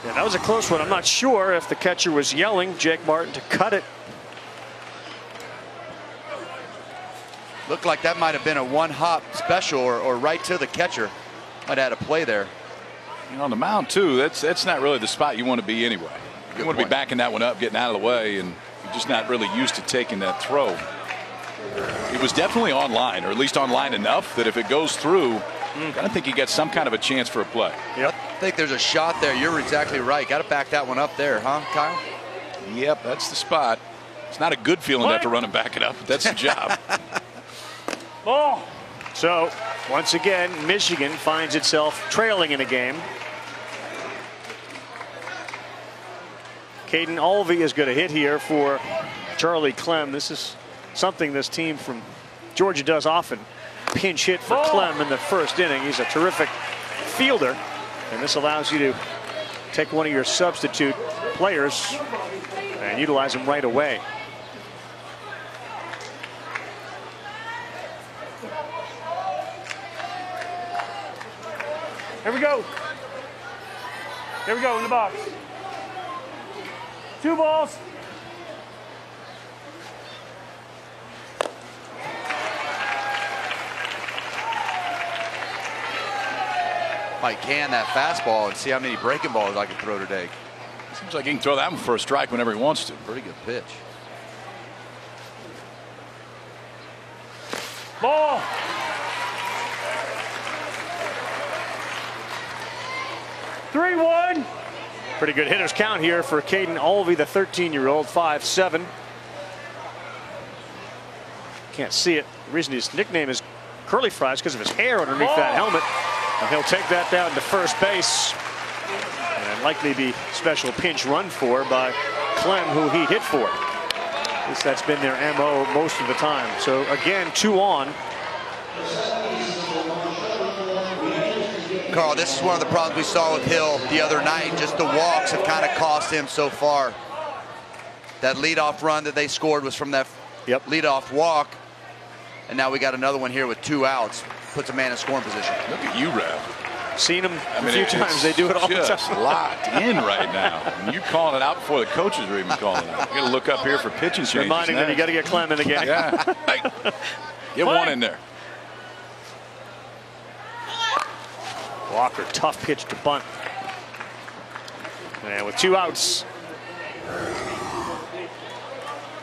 Yeah, that was a close one. I'm not sure if the catcher was yelling Jake Martin to cut it. Looked like that might have been a one-hop special or right to the catcher. Might have had a play there. You know, on the mound, too, that's not really the spot you want to be anyway. You want to be backing that one up, getting out of the way, and you're just not really used to taking that throw. It was definitely online, or at least online enough that if it goes through, I think you get some kind of a chance for a play. Yep. I think there's a shot there. You're exactly right. Got to back that one up there, huh, Kyle? Yep, that's the spot. It's not a good feeling to have to run and back it up, but that's the job. Ball. So, once again, Michigan finds itself trailing in a game. Caden Alvey is going to hit here for Charlie Clem. This is something this team from Georgia does often. Pinch hit for Clem in the first inning. He's a terrific fielder, and this allows you to take one of your substitute players and utilize him right away. Here we go. Here we go in the box. 2 balls. Might can that fastball and see how many breaking balls I can throw today. Seems like he can throw that one for a strike whenever he wants to. Pretty good pitch. Ball. Three, 1. Pretty good hitter's count here for Caden Alvey, the 13-year-old, 5'7". Can't see it. The reason his nickname is Curly Fries because of his hair underneath that helmet. And he'll take that down to first base. And likely be special pinch run for by Clem, who he hit for. At least that's been their MO most of the time. So again, 2 on. Carl, this is one of the problems we saw with Hill the other night. Just the walks have kind of cost him so far. That leadoff run that they scored was from that leadoff walk. And now we got another one here with 2 outs. Puts a man in scoring position. Look at you, Rev. Seen them a few times. They do it all the time. Just locked in right now. And you're calling it out before the coaches are even calling it out. You got to look up here for pitching changes. Reminding them you got to get Clem in the game. Yeah. Hey, get one in there. Walker, tough pitch to bunt. And with 2 outs.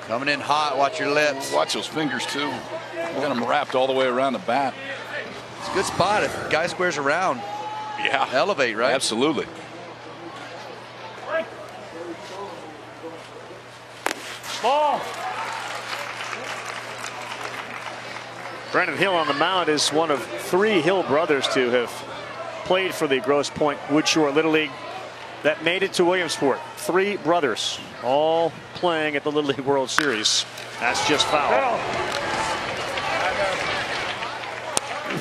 Coming in hot, watch your lips. Watch those fingers too. Got them wrapped all the way around the bat. It's a good spot if guy squares around. Yeah. Elevate, right? Absolutely. Ball. Brandon Hill on the mound is one of 3 Hill brothers to have played for the Grosse Pointe Woodshore Little League that made it to Williamsport. 3 brothers all playing at the Little League World Series. That's just foul.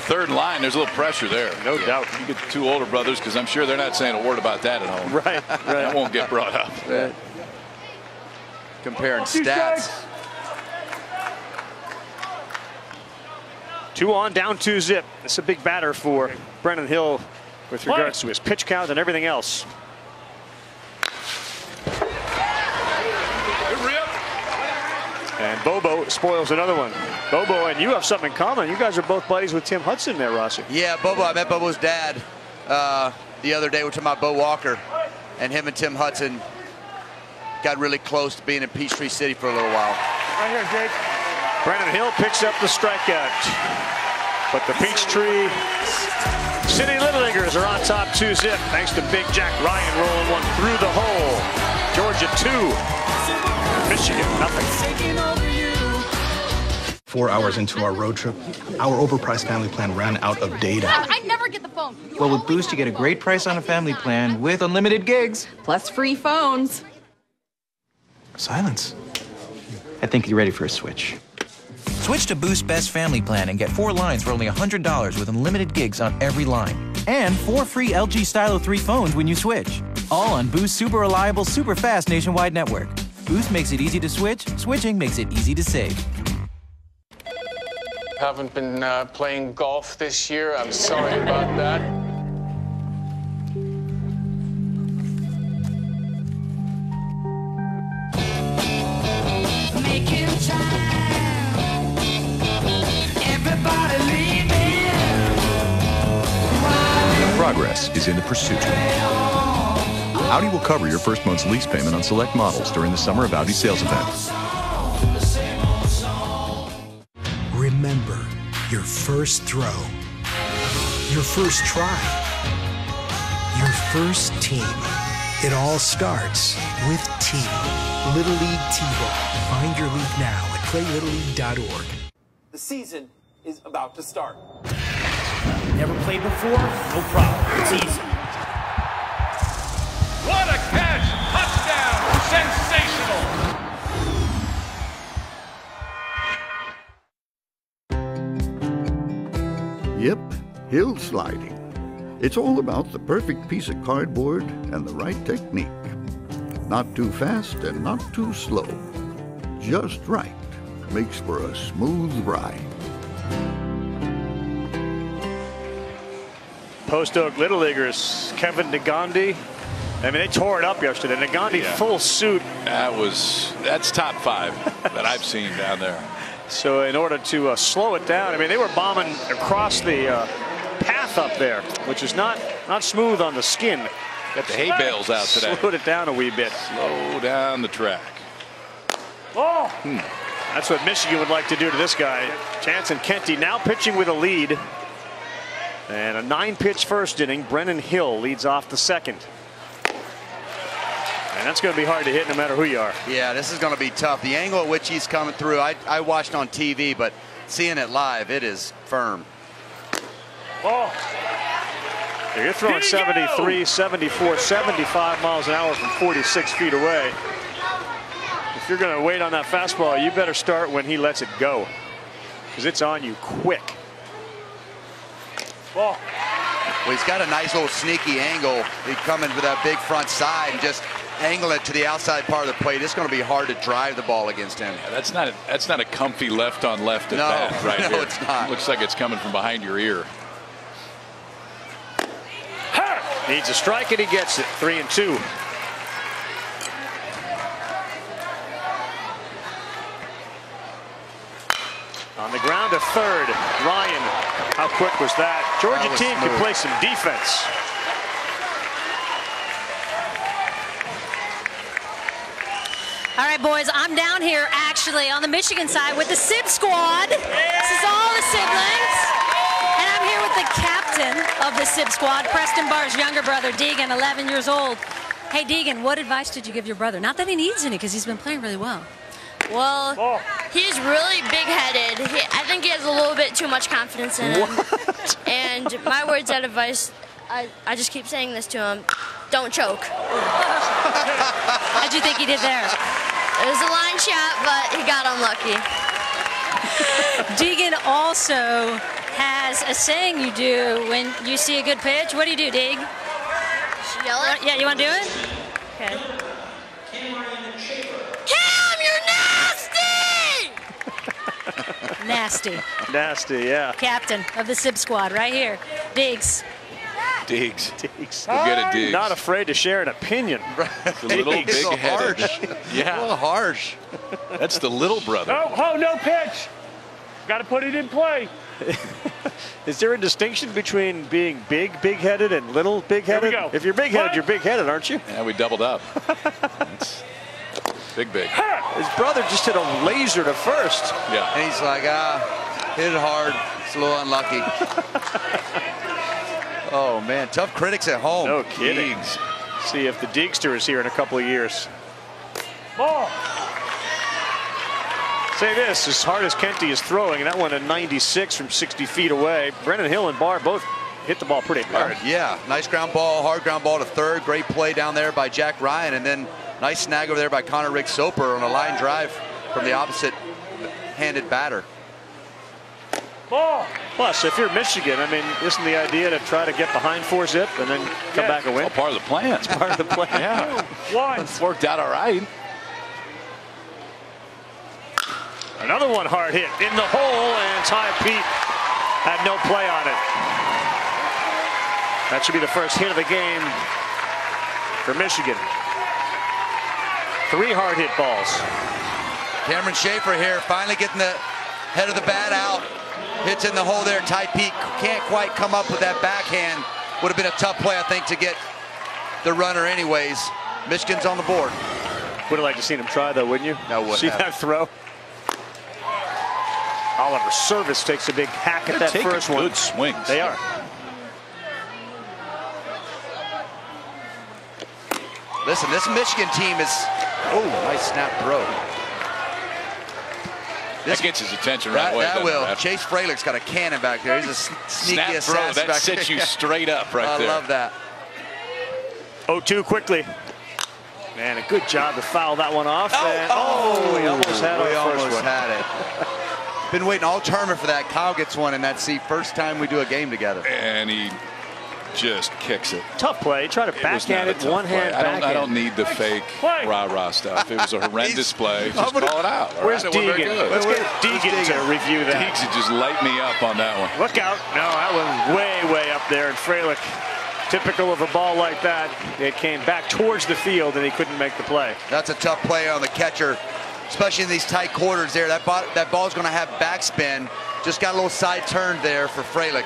Third line, there's a little pressure there. No doubt. You get the 2 older brothers, because I'm sure they're not saying a word about that at home. Right. That won't get brought up. Right. Comparing stats. 2 on, down 2 zip. It's a big batter for Brennan Hill with regards to his pitch count and everything else. And Bobo spoils another one. Bobo and you have something in common. You guys are both buddies with Tim Hudson there, Rossi. Yeah, Bobo. I met Bobo's dad the other day. We're talking about Bo Walker. And him and Tim Hudson got really close to being in Peachtree City for a little while. Right here, Jake. Brandon Hill picks up the strikeout. But the Peachtree City Little Leaguers are on top 2 zip. Thanks to Big Jack Ryan rolling one through the hole. Georgia 2. Michigan nothing. 4 hours into our road trip, our overpriced family plan ran out of data. I never get the phone. Well, with Boost, you get a great price on a family plan with unlimited gigs. Plus free phones. Silence. I think you're ready for a switch. Switch to Boost Best Family Plan and get 4 lines for only $100 with unlimited gigs on every line. And 4 free LG Stylo 3 phones when you switch. All on Boost super reliable, super fast nationwide network. Boost makes it easy to switch. Switching makes it easy to save. Haven't been playing golf this year. I'm sorry about that. progress is in the pursuit. Audi will cover your first month's lease payment on select models during the summer of Audi sales event. Remember your first throw, your first try, your first team. It all starts with T-Ball. Little League T-Ball. Find your league now at playlittleleague.org. The season is about to start. Never played before? No problem. It's easy. What a catch! Touchdown! Sensational! Yep, hill sliding. It's all about the perfect piece of cardboard and the right technique. Not too fast and not too slow. Just right makes for a smooth ride. Post Oak Little Leaguers, Kevin Nagandi. I mean, they tore it up yesterday. Nagandi full suit. That's top 5 that I've seen down there. So in order to slow it down, I mean, they were bombing across the path up there, which is not smooth on the skin. Got the hay bales out today. Slowed it down a wee bit. Slow down the track. Oh! That's what Michigan would like to do to this guy. Chance and Kenty now pitching with a lead. And a 9-pitch first inning. Brennan Hill leads off the second. And that's going to be hard to hit no matter who you are. Yeah, this is going to be tough. The angle at which he's coming through, I watched on TV, but seeing it live, it is firm. Oh. You're throwing 73, 74, 75 miles an hour from 46 feet away. If you're going to wait on that fastball, you better start when he lets it go, because it's on you quick. Well, he's got a nice little sneaky angle. He'd come in with that big front side and just angle it to the outside part of the plate. It's going to be hard to drive the ball against him. Yeah, that's not a comfy left on left at bat right here. No, it's not. Looks like it's coming from behind your ear. Needs a strike and he gets it. 3-2. On the ground to third. Ryan. How quick was that? Georgia team can play some defense. All right, boys, I'm down here actually on the Michigan side with the Sib squad. This is all the siblings. And I'm here with the captain of the Sib squad, Preston Barr's younger brother, Deegan, 11 years old. Hey, Deegan, what advice did you give your brother? Not that he needs any, because he's been playing really well. Well, he's really big-headed. I think he has a little bit too much confidence in him. And my words of advice, I just keep saying this to him, don't choke. How'd you think he did there? It was a line shot, but he got unlucky. Deegan also has a saying you do when you see a good pitch. What do you do, Deeg? Yell it? Yeah, you want to do it? Okay. Cam, you're nasty! Nasty. Nasty, yeah. Captain of the Sib squad right here. Deegs. Deegs. We'll get it, Deegs. Not afraid to share an opinion. It's a little big-headed. Yeah. A little harsh. That's the little brother. Oh, no pitch. Got to put it in play. Is there a distinction between being big-headed and little big-headed? Here we go. If you're big-headed, you're big-headed, aren't you? Yeah, we doubled up. It's big. His brother just hit a laser to first. Yeah. And he's like, hit it hard. It's a little unlucky. Oh, man. Tough critics at home. No kidding. Deegs. See if the Deegster is here in a couple of years. Ball. Say this, as hard as Kenty is throwing, and that one at 96 from 60 feet away, Brennan Hill and Barr both hit the ball pretty hard. Yeah, nice ground ball, hard ground ball to third. Great play down there by Jack Ryan, and then nice snag over there by Connor Rick Soper on a line drive from the opposite-handed batter. Ball. Plus, if you're Michigan, I mean, isn't the idea to try to get behind 4-zip and then come back and win? It's all part of the plan. It's part of the plan. Yeah. 1. It's worked out all right. Another one hard hit in the hole, and Ty Pete had no play on it. That should be the first hit of the game for Michigan. 3 hard hit balls. Cameron Schaefer here, finally getting the head of the bat out. Hits in the hole there. Ty Pete can't quite come up with that backhand. Would have been a tough play, I think, to get the runner anyways. Michigan's on the board. Would have liked to seen him try, though, wouldn't you? No, would see that throw? Oliver Service takes a big hack at that first one. Good swings. They are. Listen, this Michigan team is, oh, nice snap throw. That gets his attention right away. That will. Chase Freilich's got a cannon back there. He's a sneaky snap throw. That sets you straight up right there. I love that. 0-2 quickly. Man, a good job to foul that one off. We almost had it. Been waiting all tournament for that. Kyle gets one in that seat. First time we do a game together. And he just kicks it. Tough play. Try to backhand it, one hand backhand. I don't need the fake rah-rah stuff. It was a horrendous play. Just call it out. Where's Deegan? Let's get Deegan to review that. Deegan just light me up on that one. Look out. No, that was way up there. And Freilich, typical of a ball like that, it came back towards the field and he couldn't make the play. That's a tough play on the catcher, especially in these tight quarters there. That ball's going to have backspin. Just got a little side turn there for Freilich.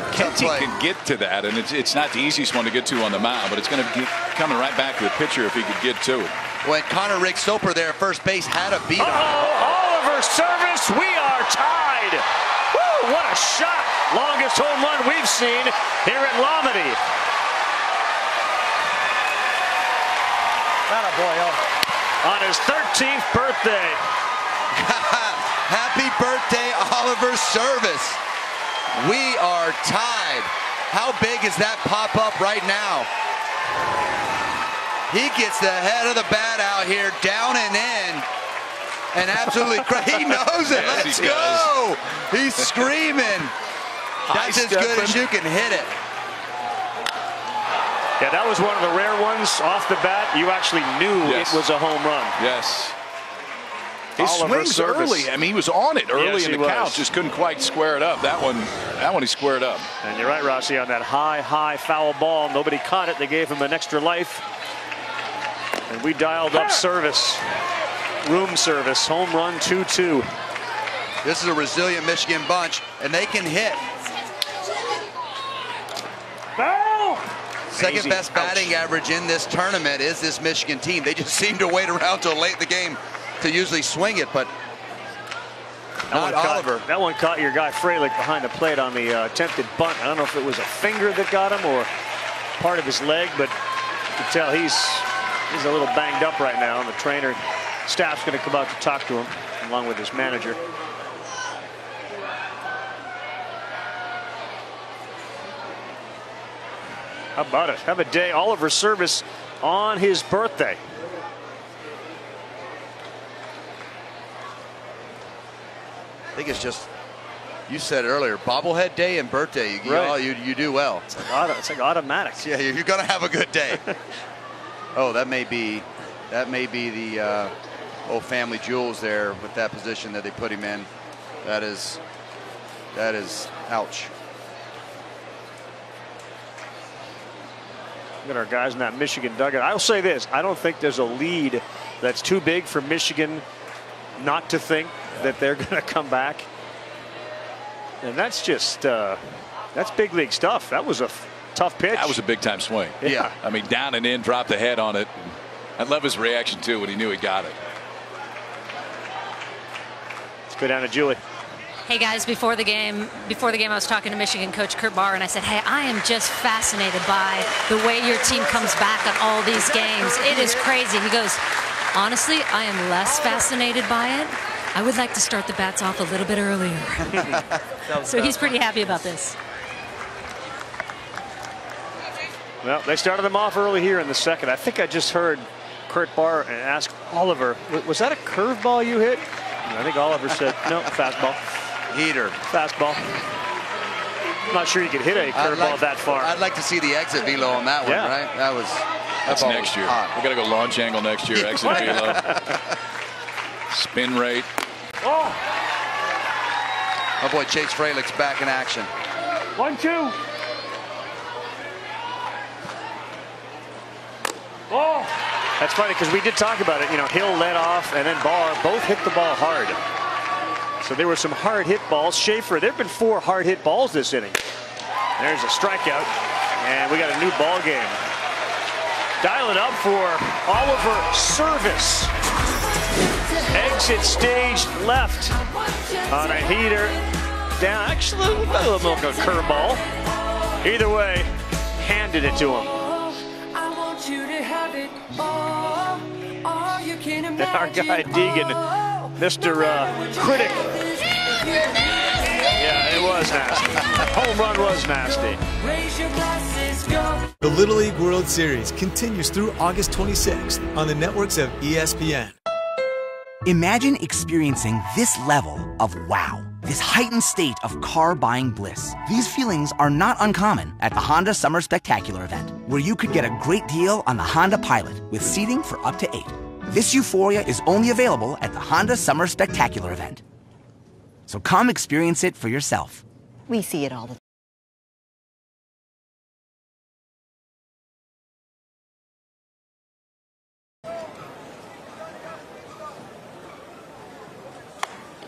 Kenty can get to that, and it's not the easiest one to get to on the mound, but it's going to be coming right back to the pitcher if he could get to it. When Connor Rick-Soper there at first base had a beat on Oliver Service, we are tied. Woo, what a shot. Longest home run we've seen here at Lomity. On his 13th birthday. Happy birthday, Oliver Service. We are tied. How big is that pop up right now? He gets the head of the bat out here, down and in. And absolutely, he knows it. Yes, Let's go. He's screaming. That's as good as you can hit it. Yeah, that was one of the rare ones off the bat. You actually knew it was a home run. Yes. His Oliver swings Service. early. I mean, he was on it early Yes, in the count. Just couldn't quite square it up. That one he squared up. And you're right, Rossi, on that high foul ball. Nobody caught it. They gave him an extra life. And we dialed up Service. Room service. Home run 2-2. This is a resilient Michigan bunch, and they can hit. Second best batting average in this tournament is this Michigan team. They just seem to wait around till late in the game to usually swing it, but not Oliver. That one caught your guy Freilich behind the plate on the attempted bunt. I don't know if it was a finger that got him or part of his leg, but you can tell he's a little banged up right now, and the trainer staff's going to come out to talk to him along with his manager. How about it? Have a day. Oliver Service on his birthday. I think it's just, you said it earlier, bobblehead day and birthday. You do well. It's like automatic. Yeah, you're going to have a good day. Oh, that may be the old family jewels there with that position that they put him in. That is ouch. Look at our guys in that Michigan dugout. I'll say this, I don't think there's a lead that's too big for Michigan not to think that they're going to come back. And that's just, that's big league stuff. That was a tough pitch. That was a big time swing. Yeah. I mean, down and in, dropped the head on it. I love his reaction too when he knew he got it. Let's go down to Julie. Hey guys, before the game I was talking to Michigan coach Kurt Barr, and I said, hey, I am just fascinated by the way your team comes back on all these games. It is crazy. He goes, honestly, I am less fascinated by it. I would like to start the bats off a little bit earlier. So he's pretty happy about this. Well, they started them off early here in the second. I think I just heard Kurt Barr ask Oliver, was that a curveball you hit? And I think Oliver said, no, fastball. Heater. Fastball. I'm not sure you could hit a curveball that far. I'd like to see the exit velo on that one, right? That's next year. We got to go launch angle next year, exit velo. Spin rate. Oh boy, Chase Freilich's back in action. 1-2. Oh. That's funny because we did talk about it. You know, Hill led off and then Barr both hit the ball hard. So there were some hard hit balls. Schaefer, there have been 4 hard hit balls this inning. There's a strikeout, and we got a new ball game. Dial it up for Oliver Service. Exit stage left on a heater. Down, actually, a little milk of a curveball. Either way, handed it to him. Our guy Deegan, Mr. Critic. Yeah, it was nasty. Home run was nasty. The Little League World Series continues through August 26th on the networks of ESPN. Imagine experiencing this level of wow, this heightened state of car buying bliss. These feelings are not uncommon at the Honda Summer Spectacular event, where you could get a great deal on the Honda Pilot with seating for up to 8. This euphoria is only available at the Honda Summer Spectacular event. So come experience it for yourself. We see it all the time.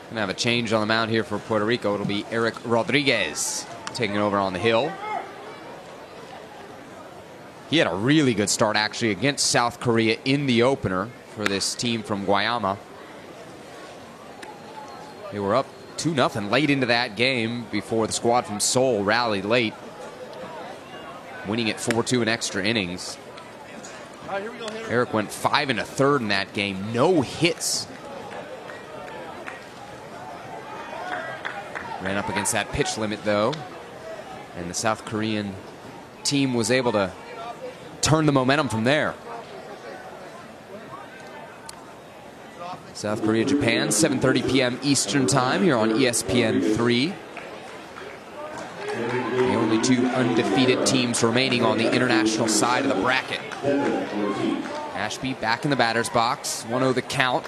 Gonna have a change on the mound here for Puerto Rico. It'll be Eric Rodriguez taking over on the hill. He had a really good start actually against South Korea in the opener for this team from Guayama. They were up 2-0 late into that game before the squad from Seoul rallied late, winning it 4-2 in extra innings. Eric went 5 1/3 in that game, no hits. Ran up against that pitch limit though, and the South Korean team was able to turn the momentum from there. South Korea, Japan, 7:30 p.m. Eastern Time here on ESPN 3. The only two undefeated teams remaining on the international side of the bracket. Ashby back in the batter's box, 1-0 the count.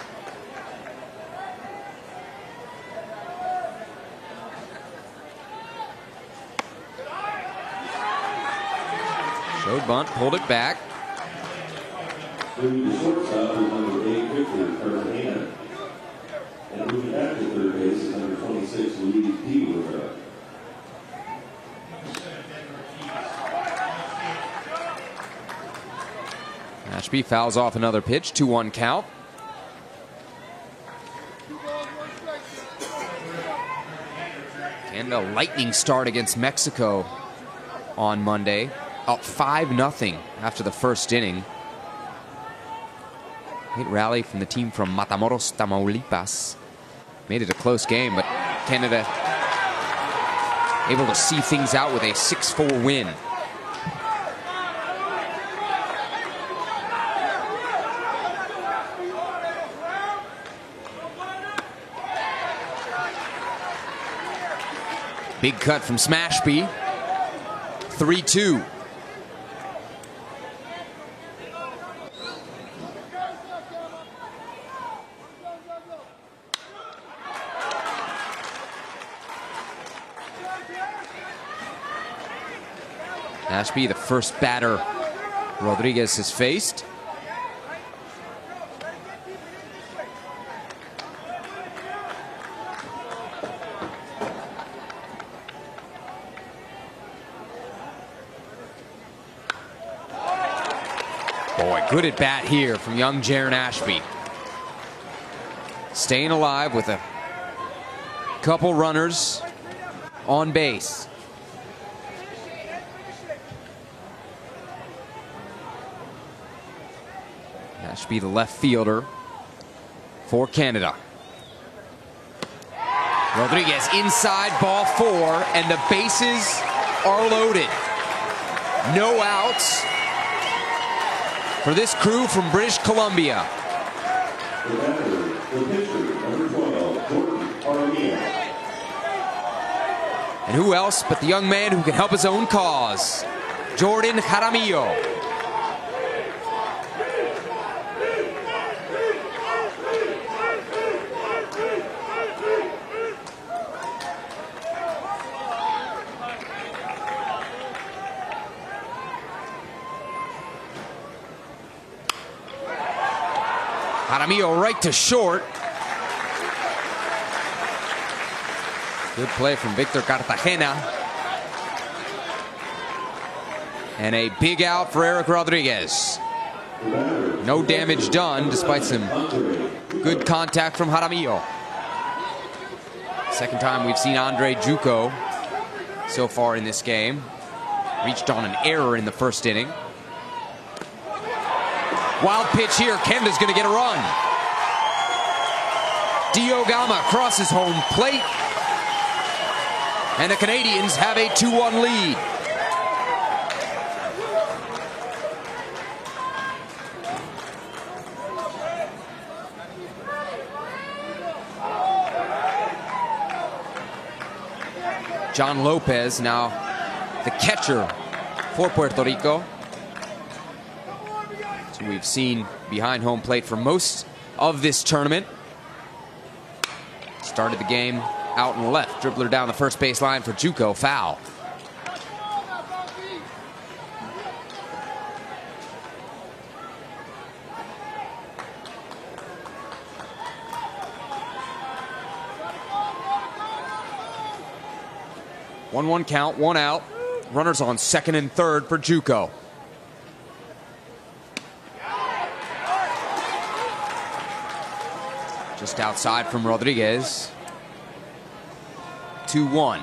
Showed bunt, pulled it back. Moving to shortstop is number 8, Victor Cartagena. And moving back to third base is number 26, Luis Rivera. Ashby fouls off another pitch, 2-1 count. And a lightning start against Mexico on Monday. Up 5-0 after the first inning. Great rally from the team from Matamoros, Tamaulipas. Made it a close game, but Canada able to see things out with a 6-4 win. Big cut from Smashby. 3-2. Ashby, the first batter Rodriguez has faced. Boy, good at bat here from young Jaron Ashby. Staying alive with a couple runners on base. Ashby, the left fielder for Canada. Rodriguez inside, ball 4, and the bases are loaded. No outs for this crew from British Columbia. And who else but the young man who can help his own cause, Jordan Jaramillo. Jaramillo right to short. Good play from Victor Cartagena. And a big out for Eric Rodriguez. No damage done despite some good contact from Jaramillo. Second time we've seen Andre Juco so far in this game. Reached on an error in the first inning. Wild pitch here. Canada's going to get a run. Diogama crosses home plate. And the Canadians have a 2-1 lead. John Lopez now the catcher for Puerto Rico. So we've seen behind home plate for most of this tournament. Started the game out and left. Dribbler down the first base line for Juco. Foul. One count, one out. Runners on second and third for Juco. Just outside from Rodriguez. 2-1.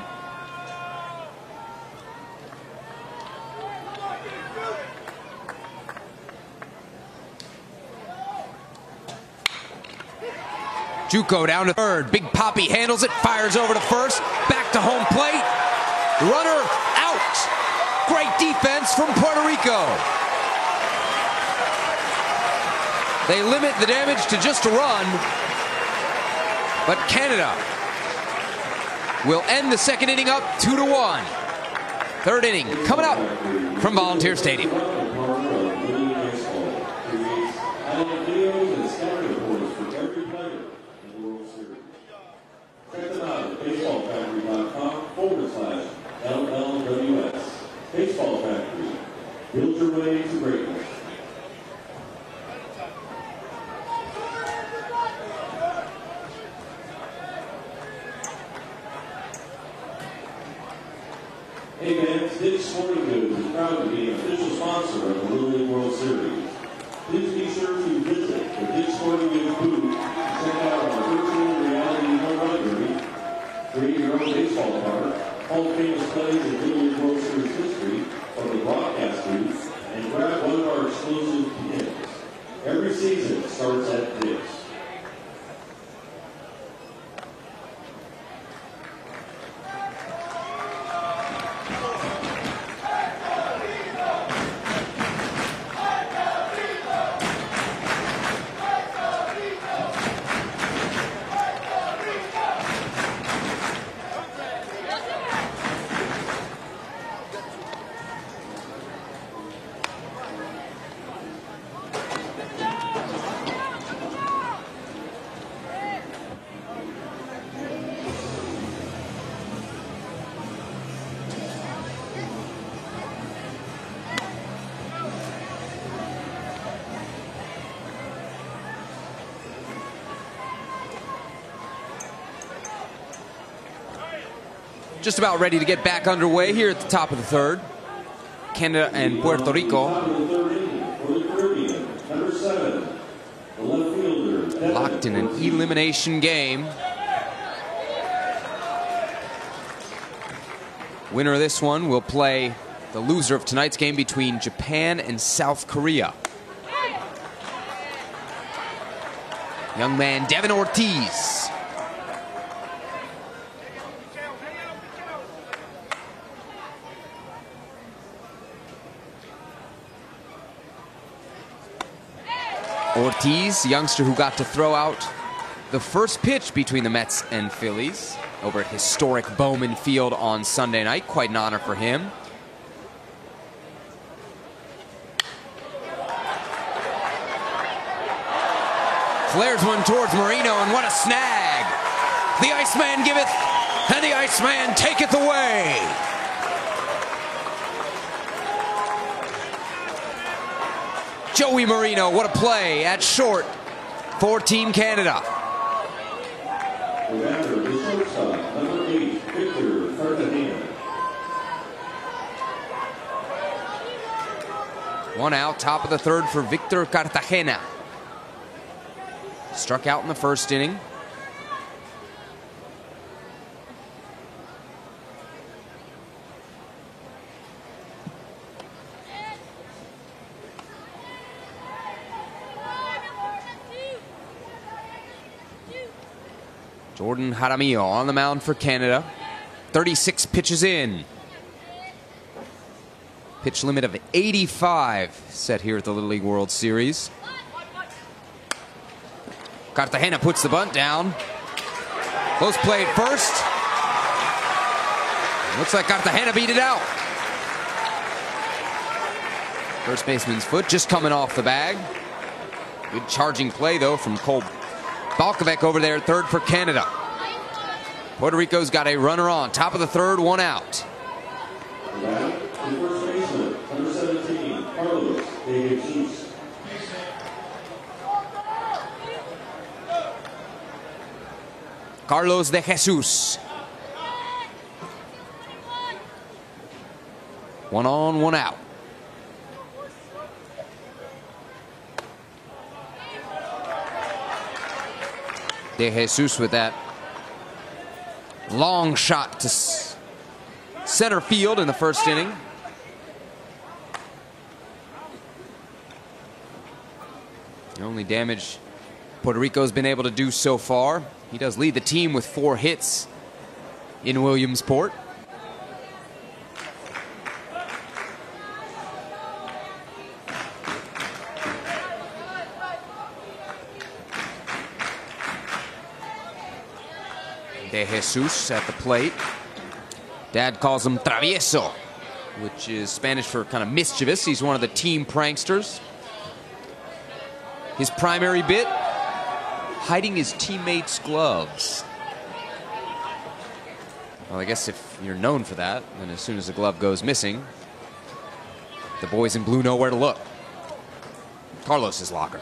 Juco down to third. Big Poppy handles it, fires over to first. Back to home plate. Runner out. Great defense from Puerto Rico. They limit the damage to just a run. But Canada will end the second inning up 2-1. Third inning coming up from Volunteer Stadium. Check them out at baseballfactory.com/LLWS. Baseball Factory. Build your way to greatness. Hey fans, Dick's Sporting Goods is proud to be an official sponsor of the Little League World Series. Please be sure to visit the Dick's Sporting Goods booth and check out our virtual reality home library, create your own baseball card, all the famous plays in Little League World Series history from the broadcast booth, and grab one of our exclusive pins. Every season starts at Dick's. Just about ready to get back underway here at the top of the third. Canada and Puerto Rico locked in an elimination game. Winner of this one will play the loser of tonight's game between Japan and South Korea. Young man Devin Ortiz. Ortiz, youngster who got to throw out the first pitch between the Mets and Phillies over at historic Bowman Field on Sunday night. Quite an honor for him. Flares one towards Marino, and what a snag. The Iceman giveth, and the Iceman taketh away. Joey Marino, what a play at short for Team Canada. Number 8, Victor Ferdinand. One out, top of the third for Victor Cartagena. Struck out in the first inning. Jordan Jaramillo on the mound for Canada. 36 pitches in. Pitch limit of 85 set here at the Little League World Series. Cartagena puts the bunt down. Close play at first. Looks like Cartagena beat it out. First baseman's foot just coming off the bag. Good charging play though from Cole Balkovec over there at third for Canada. Puerto Rico's got a runner on. Top of the third, one out. First baseman, number 17, Carlos De Jesus. Carlos De Jesus. One on, one out. De Jesus with that long shot to center field in the first inning. The only damage Puerto Rico's been able to do so far. He does lead the team with 4 hits in Williamsport. De Jesus at the plate. Dad calls him Travieso, which is Spanish for kind of mischievous. He's one of the team pranksters. His primary bit, hiding his teammates' gloves. Well, I guess if you're known for that, then as soon as a glove goes missing, the boys in blue know where to look. Carlos's locker.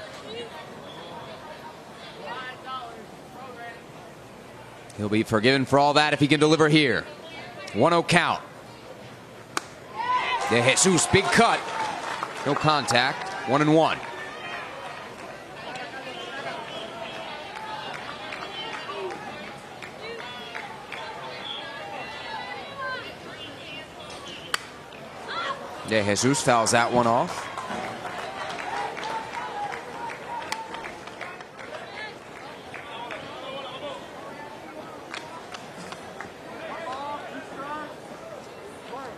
He'll be forgiven for all that if he can deliver here. 1-0 count. De Jesus, big cut. No contact. 1-1. De Jesus fouls that one off.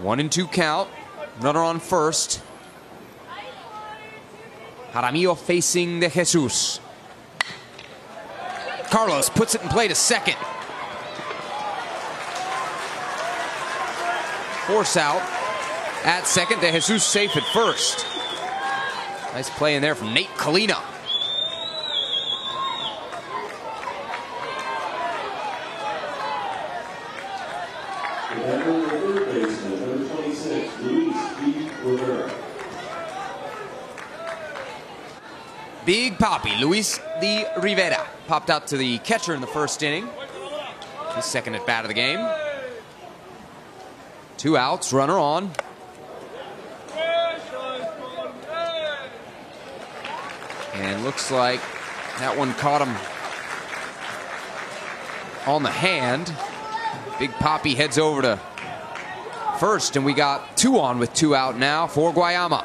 One and 2 count. Runner on first. Jaramillo facing De Jesus. Carlos puts it in play to second. Force out at second. De Jesus safe at first. Nice play in there from Nate Kalina. Big Papi, Luis de Rivera, popped out to the catcher in the first inning. His second at bat of the game. 2 outs, runner on. And looks like that one caught him on the hand. Big Papi heads over to first, and we got 2 on with 2 out now for Guayama.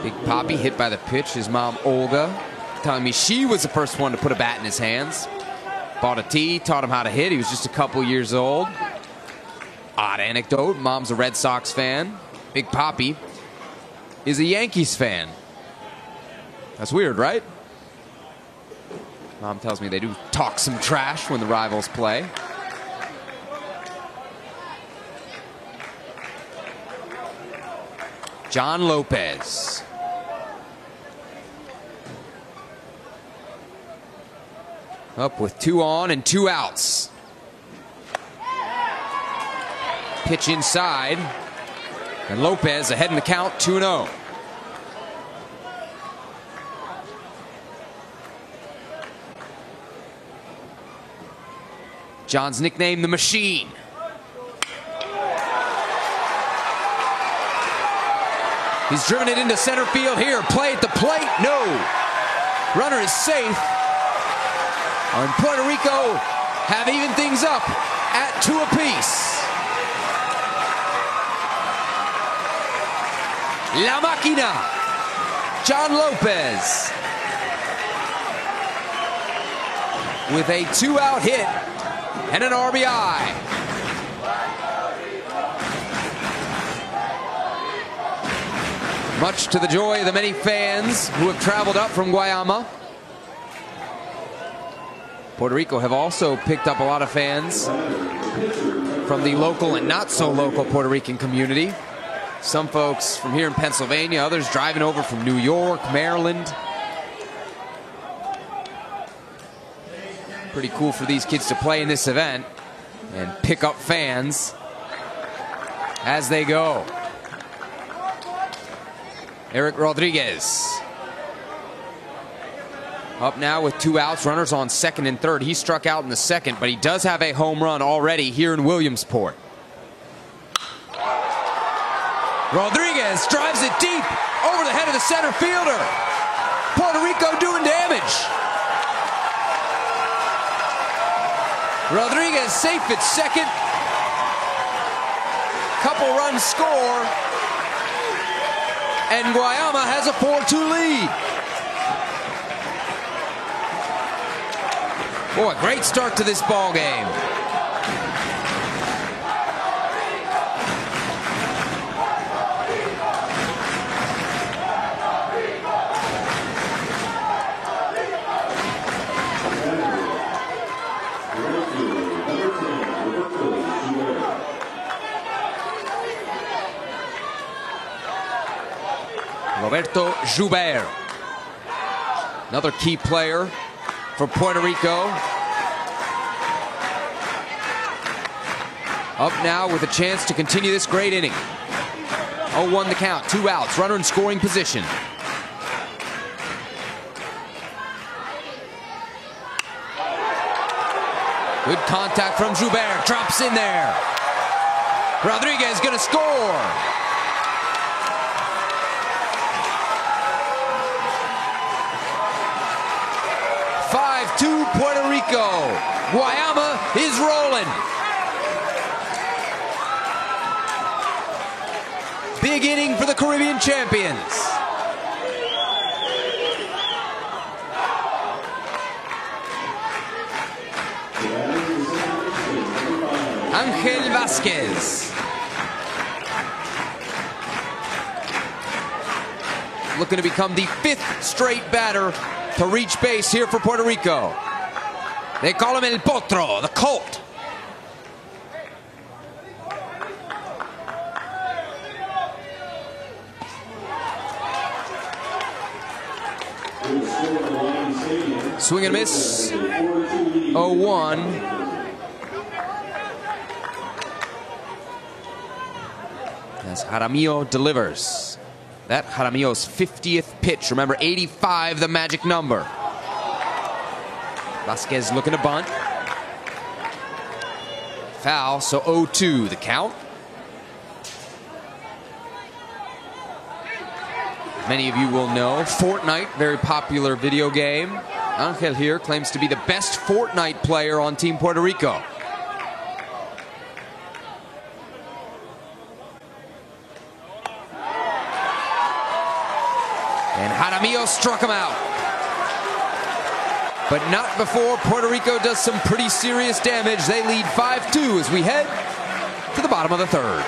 Big Papi hit by the pitch. His mom, Olga, telling me she was the first one to put a bat in his hands. Bought a tee, taught him how to hit. He was just a couple years old. Odd anecdote, mom's a Red Sox fan. Big Papi is a Yankees fan. That's weird, right? Mom tells me they do talk some trash when the rivals play. John Lopez. Up with 2 on and 2 outs. Pitch inside. And Lopez ahead in the count, 2-0. John's nickname, the Machine. He's driven it into center field here. Play at the plate. No. Runner is safe. And Puerto Rico have evened things up at 2 apiece. La Máquina, John Lopez, with a 2-out hit and an RBI. Much to the joy of the many fans who have traveled up from Guayama. Puerto Rico have also picked up a lot of fans from the local and not so local Puerto Rican community. Some folks from here in Pennsylvania, others driving over from New York, Maryland. Pretty cool for these kids to play in this event and pick up fans as they go. Eric Rodriguez up now with 2 outs, runners on second and third. He struck out in the second, but he does have a home run already here in Williamsport. Rodriguez drives it deep over the head of the center fielder. Puerto Rico doing damage. Rodriguez safe at second. Couple runs score. And Guayama has a 4-2 lead. Boy, great start to this ball game. Roberto Joubert, another key player for Puerto Rico. Up now with a chance to continue this great inning. 0-1 the count, 2 outs, runner in scoring position. Good contact from Joubert, drops in there. Rodriguez gonna score. To Puerto Rico. Guayama is rolling. Big inning for the Caribbean champions. Angel Vasquez. Looking to become the 5th straight batter to reach base here for Puerto Rico. They call him El Potro, the Colt. Swing and miss. 0-1. As Jaramillo delivers. That Jaramillo's 50th pitch. Remember, 85, the magic number. Vasquez looking to bunt. Foul, so 0-2 the count. Many of you will know Fortnite, very popular video game. Angel here claims to be the best Fortnite player on Team Puerto Rico. And Jaramillo struck him out. But not before Puerto Rico does some pretty serious damage. They lead 5-2 as we head to the bottom of the third.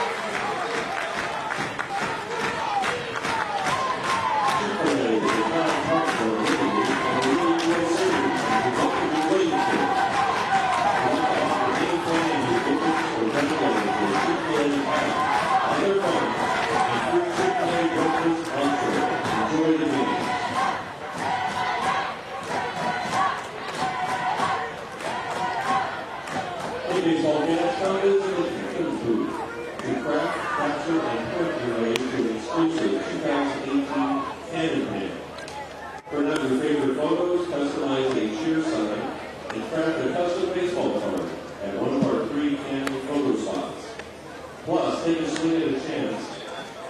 Plus, take a swing at a chance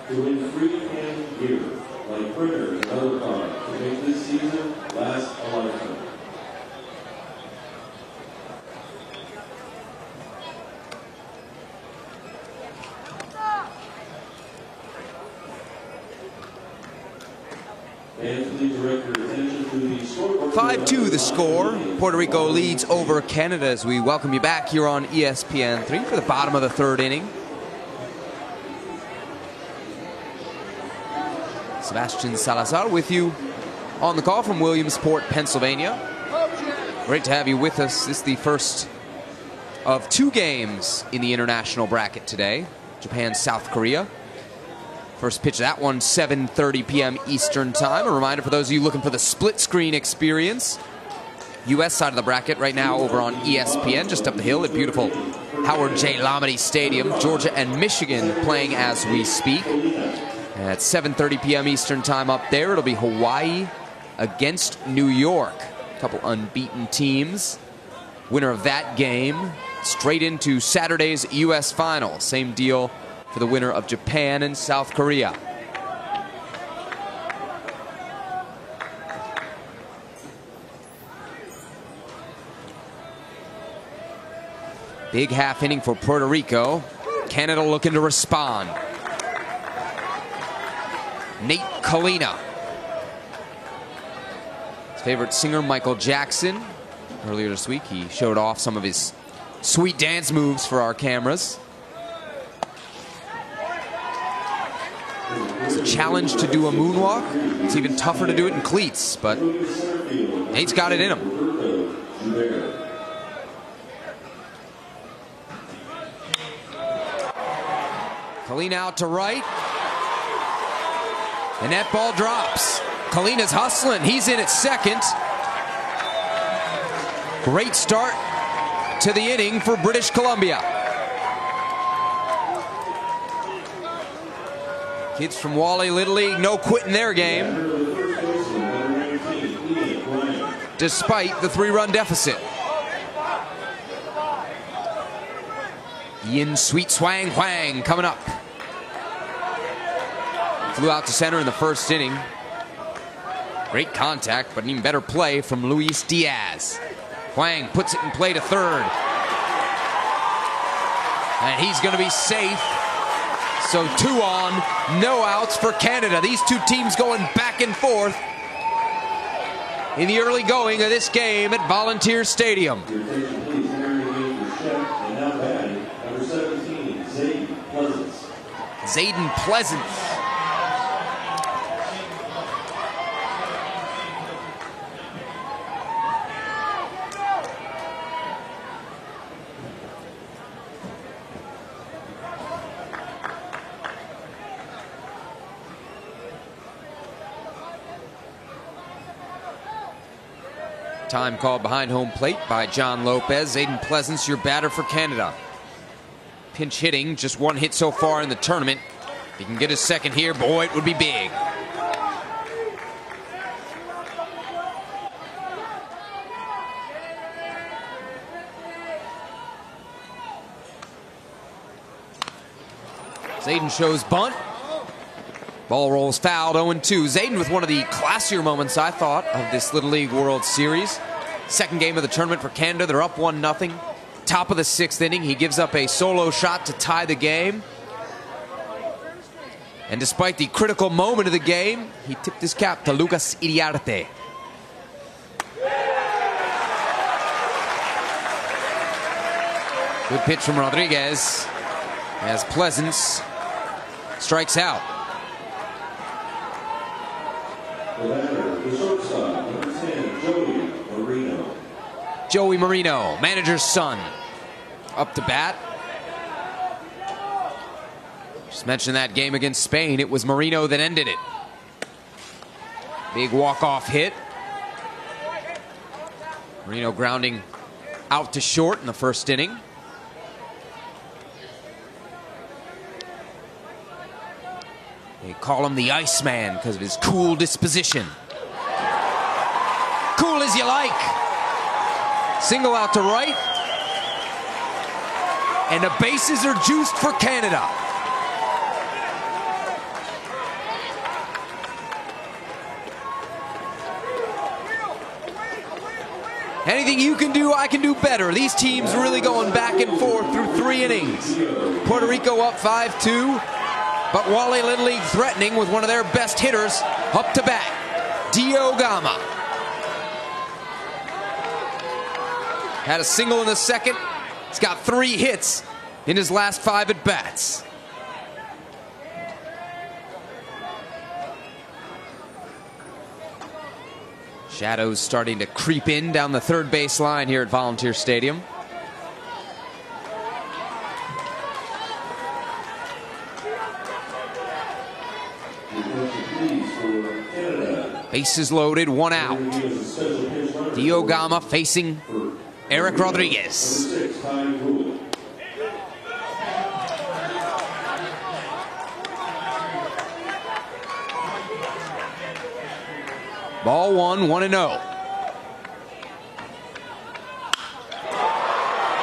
to win free canned gear, like printers and other products, to make this season last a lifetime. And please direct your attention to the scoreboard. 5-2 the score. Puerto Rico leads over Canada as we welcome you back here on ESPN 3 for the bottom of the third inning. Sebastian Salazar with you on the call from Williamsport, Pennsylvania. Great to have you with us. This is the first of 2 games in the international bracket today. Japan, South Korea. First pitch of that one, 7:30 p.m. Eastern Time. A reminder for those of you looking for the split screen experience. U.S. side of the bracket right now over on ESPN, just up the hill at beautiful Howard J. Lamade Stadium. Georgia and Michigan playing as we speak. At 7:30 p.m. Eastern Time up there, it'll be Hawaii against New York. A couple unbeaten teams. Winner of that game straight into Saturday's U.S. final. Same deal for the winner of Japan and South Korea. Big half inning for Puerto Rico. Canada looking to respond. Nate Kalina. His favorite singer, Michael Jackson. Earlier this week, he showed off some of his sweet dance moves for our cameras. It's a challenge to do a moonwalk. It's even tougher to do it in cleats, but Nate's got it in him. Kalina out to right. And that ball drops. Kalina's hustling. He's in at second. Great start to the inning for British Columbia. Kids from Wally Little League, no quitting their game, despite the 3-run deficit. Yin Sweet Swang Hwang coming up. Flew out to center in the first inning. Great contact, but an even better play from Luis Diaz. Hwang puts it in play to third. And he's going to be safe. So 2 on, no outs for Canada. These 2 teams going back and forth in the early going of this game at Volunteer Stadium. Zayden Pleasance. Time called behind home plate by John Lopez. Zayden Pleasance, your batter for Canada. Pinch hitting, just 1 hit so far in the tournament. If he can get his second here, boy, it would be big. Zayden shows bunt. Ball rolls fouled, 0-2. Zayden with one of the classier moments, I thought, of this Little League World Series. Second game of the tournament for Canada. They're up 1-0. Top of the 6th inning, he gives up a solo shot to tie the game. And despite the critical moment of the game, he tipped his cap to Lucas Iriarte. Good pitch from Rodriguez as Pleasance strikes out. The batter, the shortstop, number 10, Joey Marino. Joey Marino, manager's son, up to bat. Just mentioned that game against Spain. It was Marino that ended it. Big walk-off hit. Marino grounding out to short in the first inning. They call him the Iceman because of his cool disposition. Cool as you like. Single out to right. And the bases are juiced for Canada. Anything you can do, I can do better. These teams really going back and forth through 3 innings. Puerto Rico up 5-2, but Wally Little League threatening with one of their best hitters up to bat, Dio Gama. Had a single in the second. He's got 3 hits in his last 5 at-bats. Shadows starting to creep in down the third base line here at Volunteer Stadium. Bases loaded, 1 out. Dio Gama facing Eric Rodriguez. Ball 1, 1-0.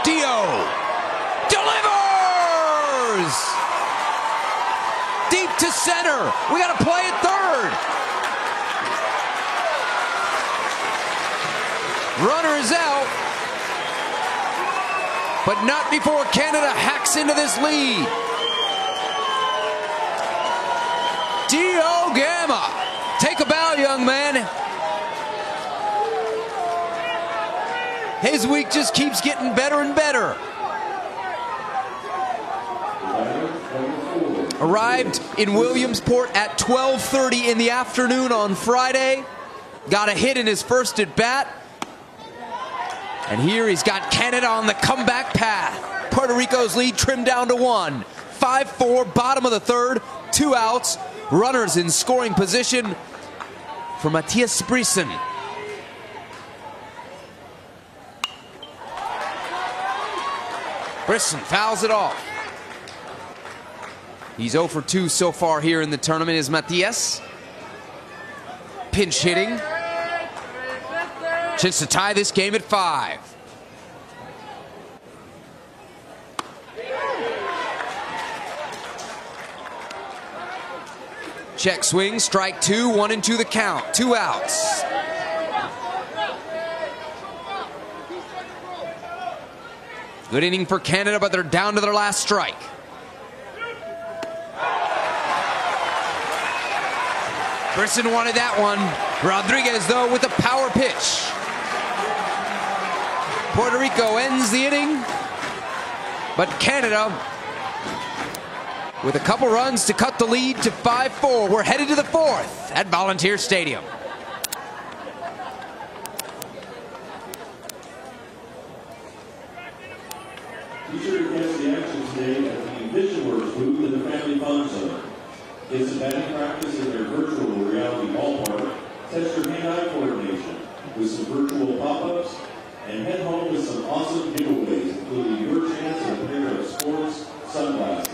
Dio delivers! Deep to center. We got to play at third. Runner is out, but not before Canada hacks into this lead. Dio Gama. Take a bow, young man. His week just keeps getting better and better. Arrived in Williamsport at 12:30 in the afternoon on Friday. Got a hit in his first at bat. And here he's got Canada on the comeback path. Puerto Rico's lead trimmed down to 1. 5-4, bottom of the third, 2 outs. Runners in scoring position for Matthias Brisson. Brisson fouls it off. He's 0 for 2 so far here in the tournament is Matthias. Pinch hitting. Chance to tie this game at 5. Check swing, strike 2, 1-2 the count, 2 outs. Good inning for Canada, but they're down to their last strike. Brisson wanted that one. Rodriguez, though, with a power pitch. Puerto Rico ends the inning, but Canada with a couple runs to cut the lead to 5-4. We're headed to the 4th at Volunteer Stadium. Be sure to catch the action today at the VisionWorks booth in the Family Fun Zone. Get some batting practice in their virtual reality ballpark, test your hand-eye coordination with some virtual pop-ups, and head home with some awesome giveaways, including your chance at a pair of sports sunglasses.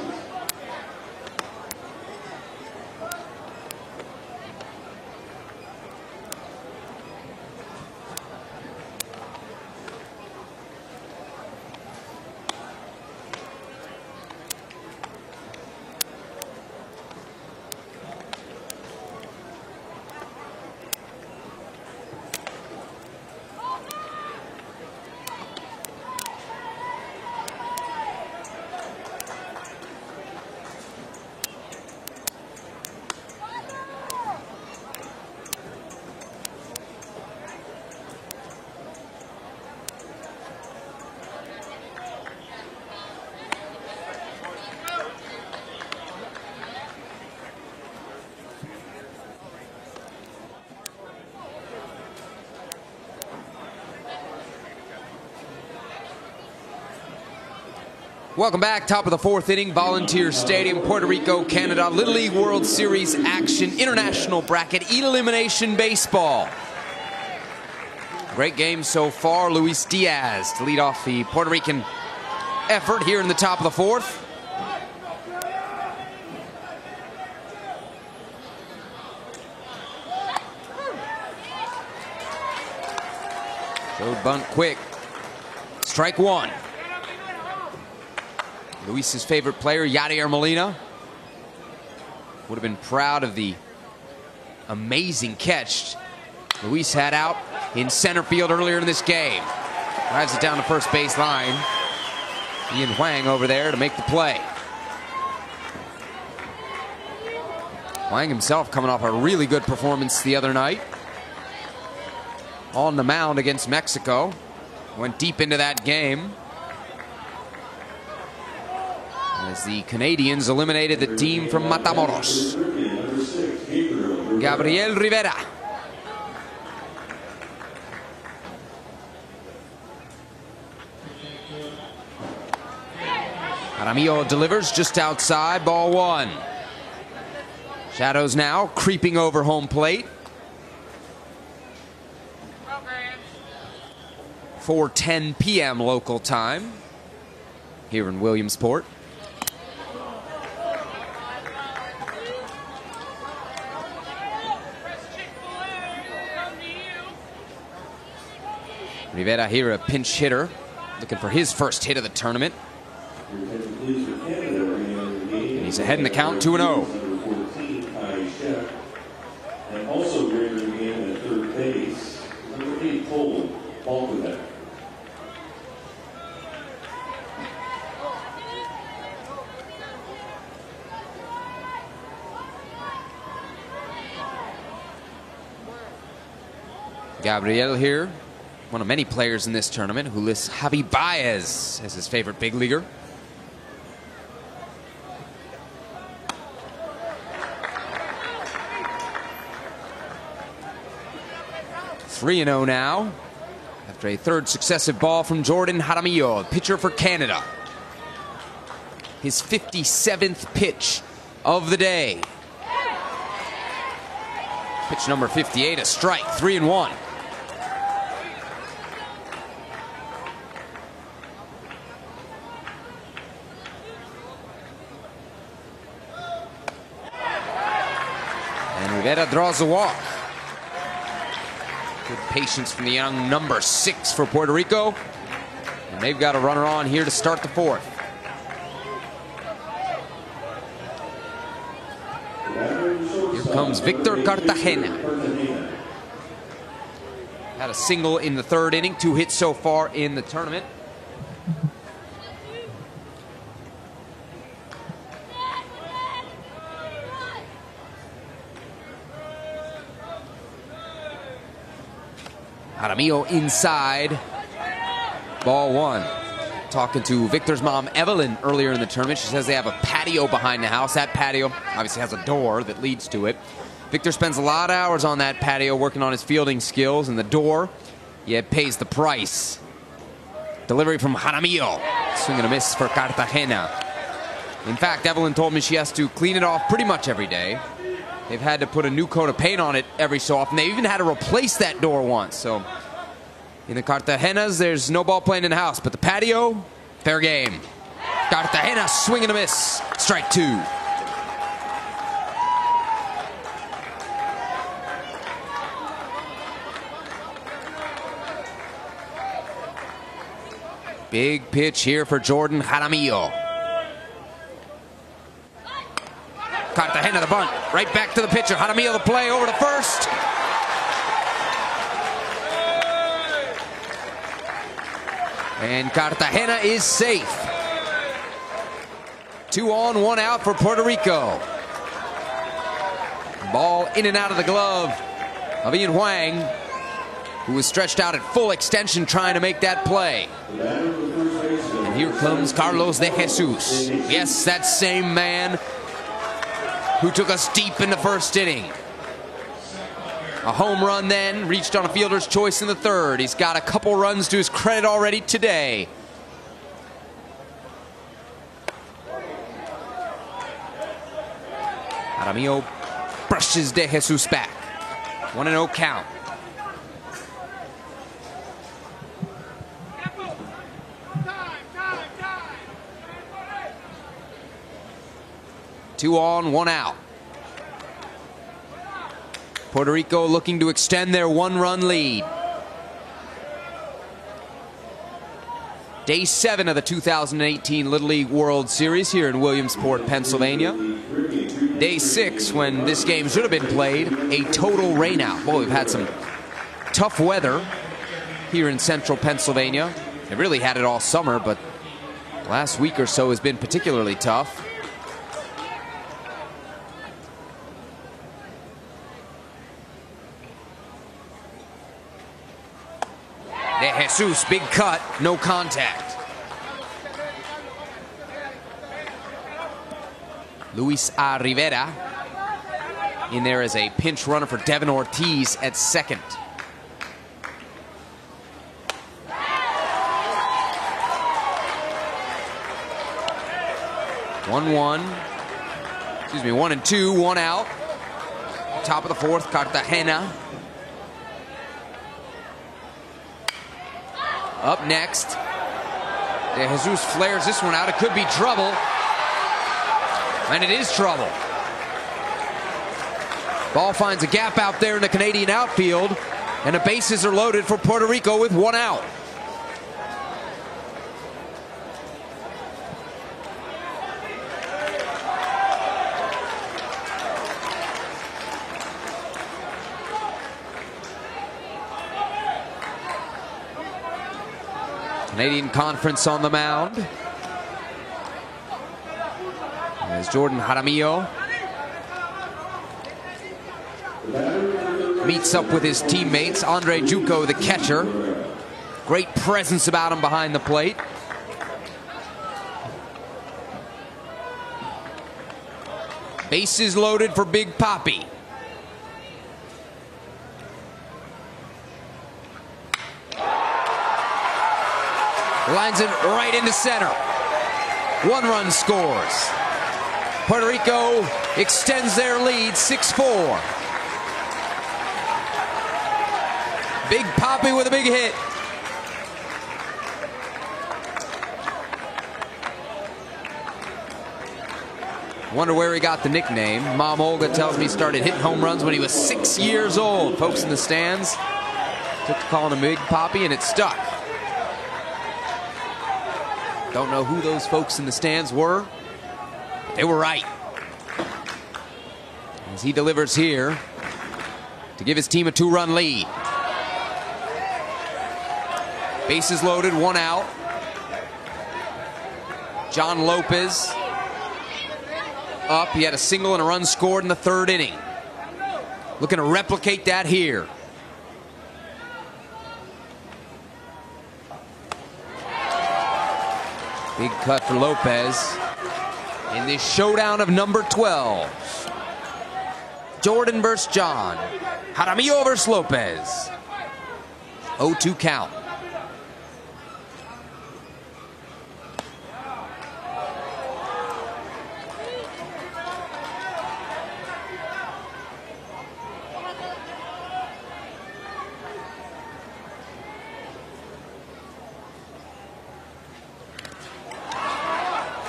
Welcome back, top of the 4th inning, Volunteer Stadium, Puerto Rico, Canada, Little League World Series action, international bracket, elimination baseball. Great game so far. Luis Diaz to lead off the Puerto Rican effort here in the top of the 4th. Showed bunt quick. Strike 1. Luis's favorite player, Yadier Molina, would have been proud of the amazing catch Luis had out in center field earlier in this game. Drives it down the first base line. Ian Huang over there to make the play. Huang himself coming off a really good performance the other night. On the mound against Mexico. Went deep into that game. As the Canadians eliminated the team from Matamoros. Gabriel Rivera. Jaramillo delivers just outside, ball one. Shadows now creeping over home plate. 4:10 p.m. local time here in Williamsport. Rivera here, a pinch hitter, looking for his first hit of the tournament. And he's ahead in the count, 2-0. And also greater again at third base, number 8 Cole Balkovec. Gabriel here, one of many players in this tournament who lists Javi Baez as his favorite big leaguer. (3-0) now, after a third successive ball from Jordan Jaramillo, pitcher for Canada. His 57th pitch of the day. Pitch number 58, a strike, 3-1. And Rivera draws a walk. Good patience from the young number 6 for Puerto Rico. And they've got a runner on here to start the fourth. Here comes Victor Cartagena. Had a single in the third inning, 2 hits so far in the tournament. Jaramillo inside, ball one. Talking to Victor's mom, Evelyn, earlier in the tournament. She says they have a patio behind the house. That patio obviously has a door that leads to it. Victor spends a lot of hours on that patio working on his fielding skills, and the door, yeah, pays the price. Delivery from Jaramillo. Swing and a miss for Cartagena. In fact, Evelyn told me she has to clean it off pretty much every day. They've had to put a new coat of paint on it every so often. They even had to replace that door once. So in the Cartagenas, there's no ball playing in the house, but the patio, fair game. Cartagena, swing and a miss. Strike 2. Big pitch here for Jordan Jaramillo. Cartagena the bunt, right back to the pitcher. Jaramillo the play over to first. And Cartagena is safe. 2 on, 1 out for Puerto Rico. Ball in and out of the glove of Ian Huang, who was stretched out at full extension trying to make that play. And here comes Carlos de Jesus. Yes, that same man who took us deep in the first inning. A home run then, reached on a fielder's choice in the third. He's got a couple runs to his credit already today. Jaramillo brushes De Jesus back. 1-0 count. Two on, 1 out. Puerto Rico looking to extend their 1-run lead. Day 7 of the 2018 Little League World Series here in Williamsport, Pennsylvania. Day 6, when this game should have been played, a total rainout. Boy, we've had some tough weather here in central Pennsylvania. They really had it all summer, but the last week or so has been particularly tough. De Jesus, big cut, no contact. Luis Rivera in there as a pinch runner for Devin Ortiz at second. One and two, one out. Top of the fourth, Cartagena. Up next, De Jesus flares this one out. It could be trouble. And it is trouble. Ball finds a gap out there in the Canadian outfield, and the bases are loaded for Puerto Rico with one out. Canadian Conference on the mound as Jordan Jaramillo meets up with his teammates. Andre Juco, the catcher. Great presence about him behind the plate. Bases loaded for Big Papi. Lines it right into center. One run scores. Puerto Rico extends their lead 6-4. Big Papi with a big hit. Wonder where he got the nickname. Mom Olga tells me he started hitting home runs when he was 6 years old. Folks in the stands took to calling him Big Papi, and it stuck. Don't know who those folks in the stands were, but they were right. As he delivers here to give his team a 2-run lead. Bases loaded, one out. John Lopez up. He had a single and a run scored in the 3rd inning. Looking to replicate that here. Big cut for Lopez in this showdown of number 12. Jordan versus John. Jaramillo versus Lopez. 0-2 count.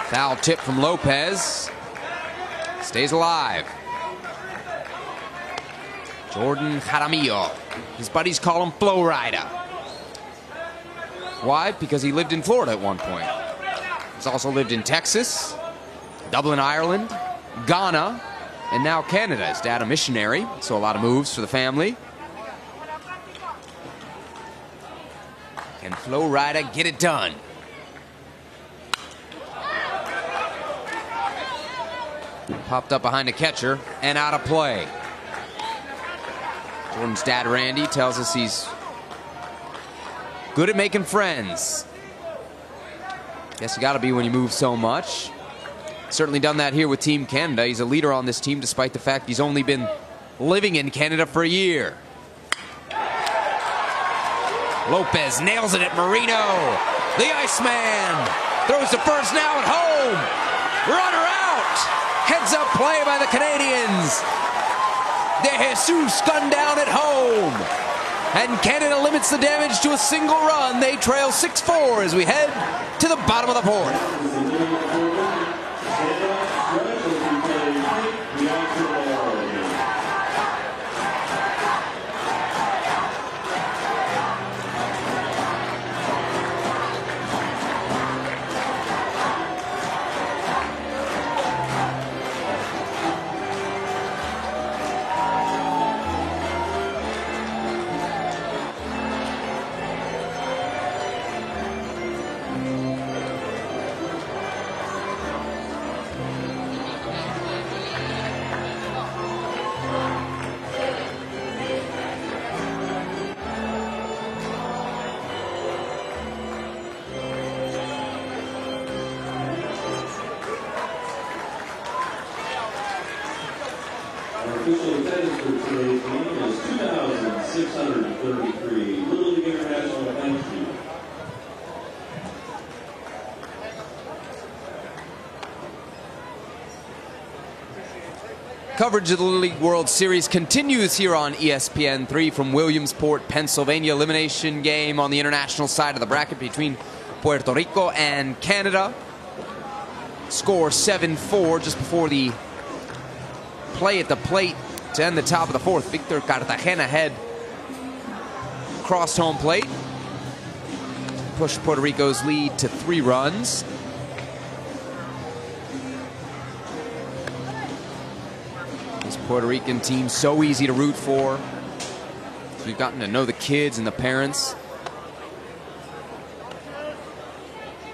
Foul tip from Lopez. Stays alive. Jordan Jaramillo. His buddies call him Flow Rider. Why? Because he lived in Florida at one point. He's also lived in Texas, Dublin, Ireland, Ghana, and now Canada. His dad a missionary, so a lot of moves for the family. Can Flow Rider get it done? Popped up behind the catcher and out of play. Jordan's dad, Randy, tells us he's good at making friends. Guess you got to be when you move so much. Certainly done that here with Team Canada. He's a leader on this team despite the fact he's only been living in Canada for a year. Lopez nails it at Marino. The Iceman throws to first now at home. Runner out. Heads up play by the Canadians. De Jesus gunned down at home. And Canada limits the damage to a single run. They trail 6-4 as we head to the bottom of the 4th. Our official attendance for today's game is 2,633. Little League International, thank you. Coverage of the Little League World Series continues here on ESPN3 from Williamsport, Pennsylvania. Elimination game on the international side of the bracket between Puerto Rico and Canada. Score 7-4 just before the play at the plate to end the top of the fourth. Victor Cartagena head crossed home plate. Pushed Puerto Rico's lead to 3 runs. This Puerto Rican team so easy to root for. We've gotten to know the kids and the parents.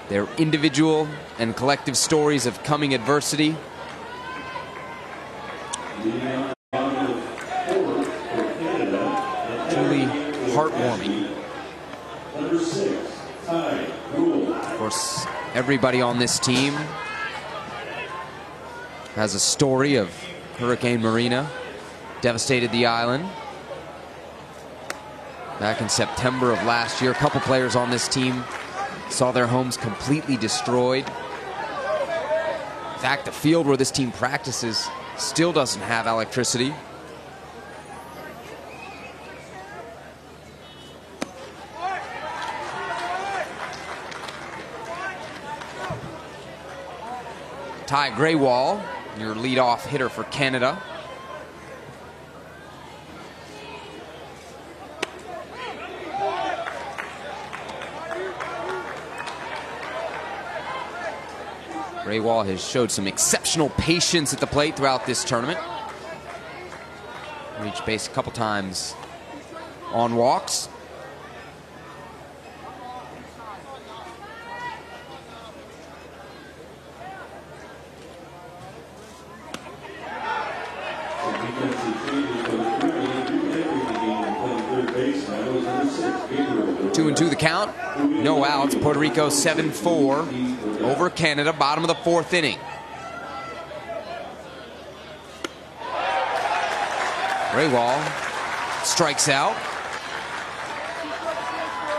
Their individual and collective stories of coming adversity. Truly heartwarming. Of course, everybody on this team has a story of Hurricane Marina devastated the island back in September of last year. A couple players on this team saw their homes completely destroyed. In fact, the field where this team practices still doesn't have electricity. Ty Graywall, your leadoff hitter for Canada. Graywall has showed some exceptional patience at the plate throughout this tournament. Reached base a couple times on walks. Two and two the count. No outs. Puerto Rico 7-4 over Canada. Bottom of the fourth inning. Graywall strikes out.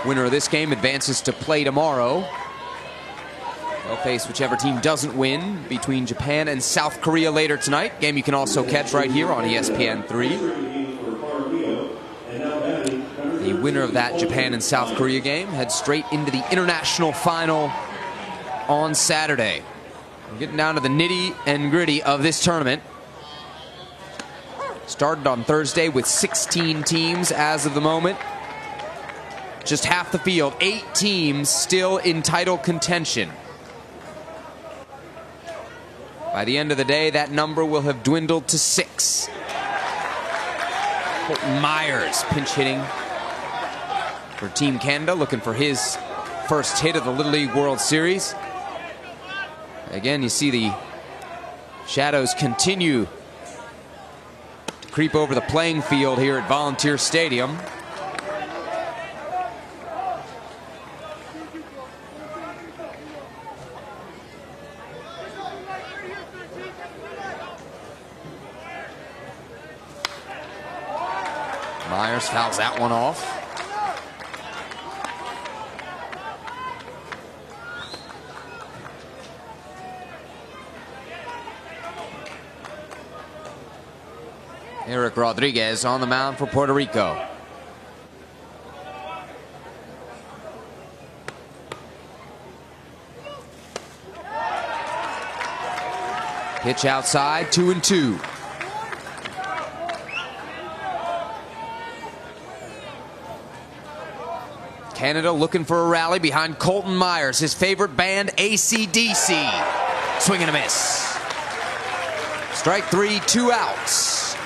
Winner of this game advances to play tomorrow. They'll face whichever team doesn't win between Japan and South Korea later tonight. Game you can also catch right here on ESPN3. The winner of that Japan and South Korea game heads straight into the international final on Saturday. We're getting down to the nitty and gritty of this tournament. Started on Thursday with 16 teams as of the moment. Just half the field, 8 teams still in title contention. By the end of the day, that number will have dwindled to 6. Colton Myers pinch hitting for Team Canada, looking for his first hit of the Little League World Series. Again, you see the shadows continue to creep over the playing field here at Volunteer Stadium. Myers fouls that one off. Eric Rodriguez on the mound for Puerto Rico. Pitch outside, 2-2. Canada looking for a rally behind Colton Myers, his favorite band, AC/DC. Swing and a miss. Strike 3, 2 outs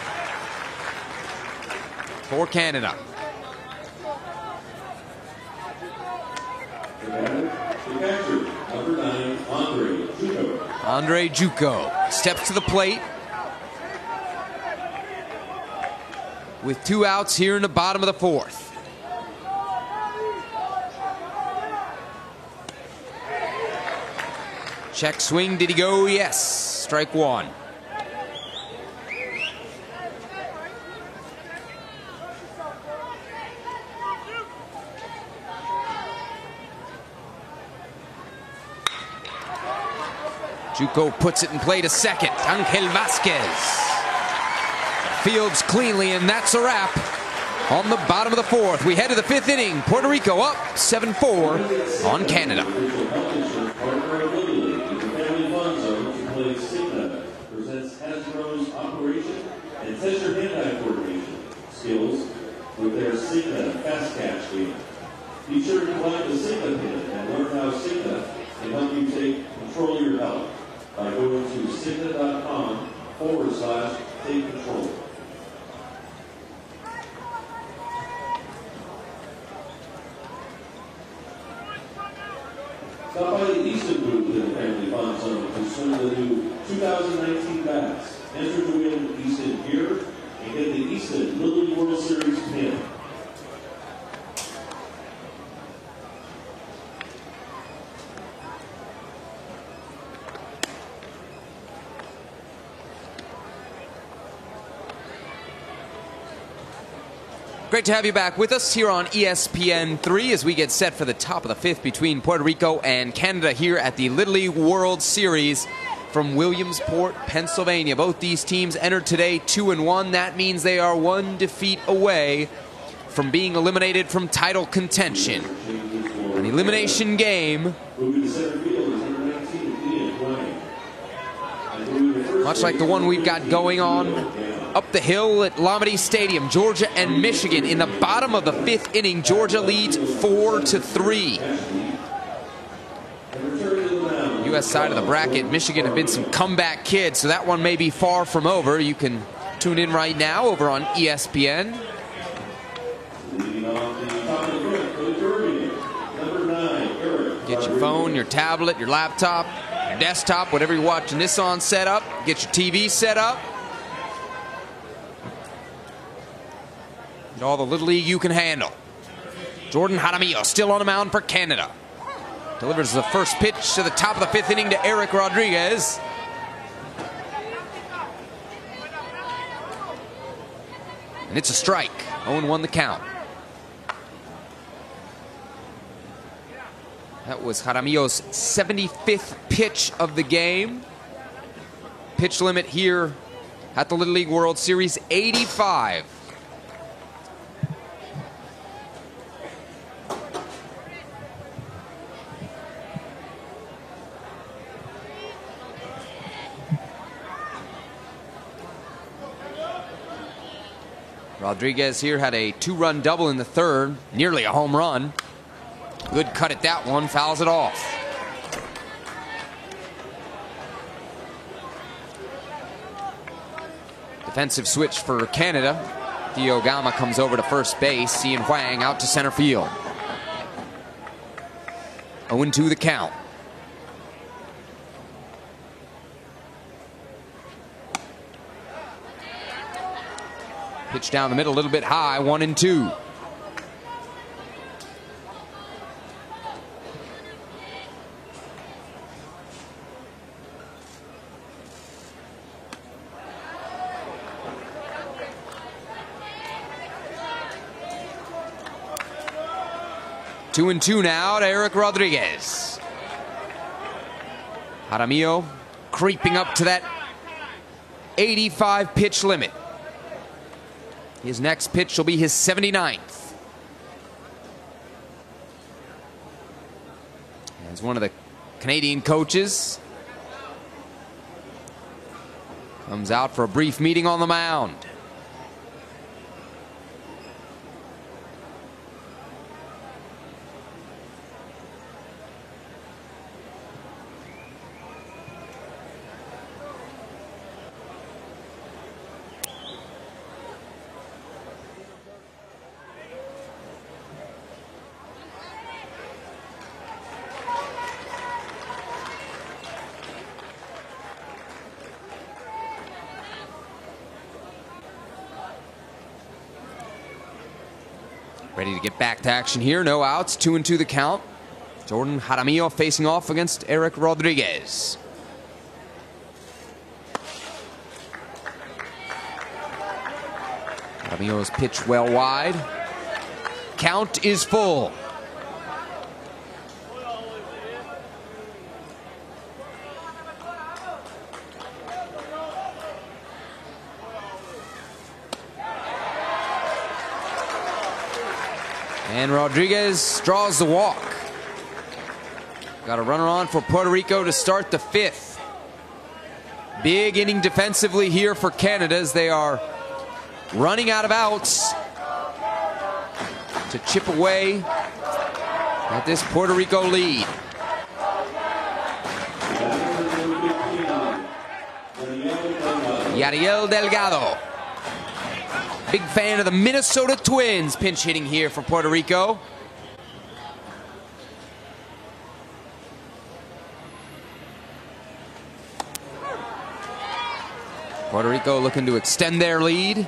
for Canada. Andre Juco steps to the plate with 2 outs here in the bottom of the fourth. Check swing, did he go? Yes. Strike 1. Juco puts it in play to second. Angel Vasquez fields cleanly, and that's a wrap on the bottom of the fourth. We head to the fifth inning. Puerto Rico up 7-4 on Canada. And test your hand-eye coordination skills with their Cigna Fast Catch game. Be sure to collect the Cigna pin and learn how Cigna can help you take control of your health by going to Cigna.com/take control. Stop by the Easton booth in the Family Fun Zone to swing the new 2019 bats. Enter to win Easton gear and get the Easton Little League World Series pin. Great to have you back with us here on ESPN3 as we get set for the top of the fifth between Puerto Rico and Canada here at the Little League World Series from Williamsport, Pennsylvania. Both these teams entered today 2-1. That means they are one defeat away from being eliminated from title contention. An elimination game, much like the one we've got going on up the hill at Lamade Stadium, Georgia and Michigan. In the bottom of the fifth inning, Georgia leads 4-3. U.S. side of the bracket, Michigan have been some comeback kids, so that one may be far from over. You can tune in right now over on ESPN. Get your phone, your tablet, your laptop, your desktop, whatever you're watching this on set up. Get your TV set up. Get all the Little League you can handle. Jordan Jaramillo still on the mound for Canada. Delivers the first pitch to the top of the fifth inning to Eric Rodriguez. And it's a strike. 0-1 the count. That was Jaramillo's 75th pitch of the game. Pitch limit here at the Little League World Series, 85. Rodriguez here had a two-run double in the third, nearly a home run. Good cut at that one, fouls it off. Defensive switch for Canada. Theo Gama comes over to first base. Ian Huang out to center field. 0-2 the count. Pitch down the middle, a little bit high, 1-2. Two and two now to Eric Rodriguez. Jaramillo creeping up to that 85 pitch limit. His next pitch will be his 79th. As one of the Canadian coaches comes out for a brief meeting on the mound. Ready to get back to action here. No outs. 2-2 the count. Jordan Jaramillo facing off against Eric Rodriguez. Jaramillo's pitch well wide. Count is full. And Rodriguez draws the walk. Got a runner on for Puerto Rico to start the 5th. Big inning defensively here for Canada as they are running out of outs to chip away at this Puerto Rico lead. Yariel Delgado. Big fan of the Minnesota Twins, pinch hitting here for Puerto Rico. Puerto Rico looking to extend their lead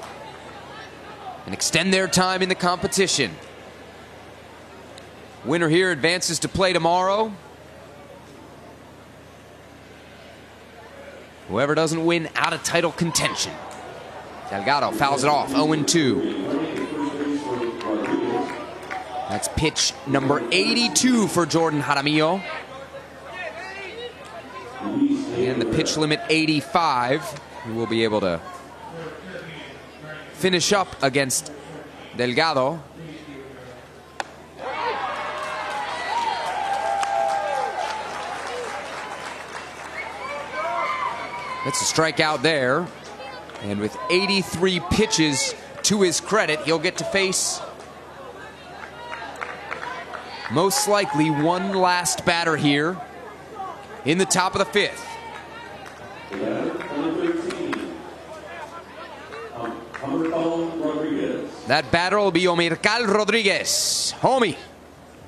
and extend their time in the competition. Winner here advances to play tomorrow. Whoever doesn't win out of title contention. Delgado fouls it off, 0-2. That's pitch number 82 for Jordan Jaramillo. And the pitch limit 85. He will be able to finish up against Delgado. That's a strikeout there. And with 83 pitches to his credit, he'll get to face most likely one last batter here in the top of the 5th. That batter will be Omircal Rodriguez. Homie,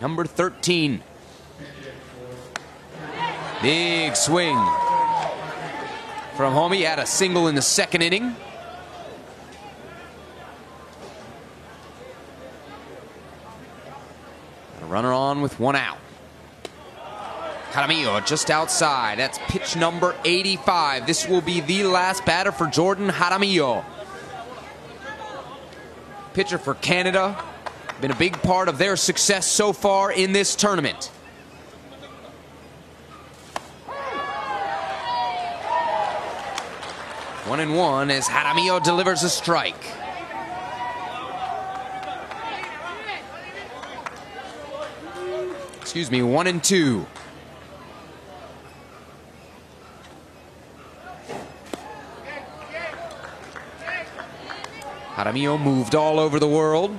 number 13. Big swing from Homie. Had a single in the 2nd inning. A runner on with 1 out. Jaramillo just outside. That's pitch number 85. This will be the last batter for Jordan Jaramillo. Pitcher for Canada. Been a big part of their success so far in this tournament. One and one as Jaramillo delivers a strike. Excuse me, 1-2. Jaramillo moved all over the world.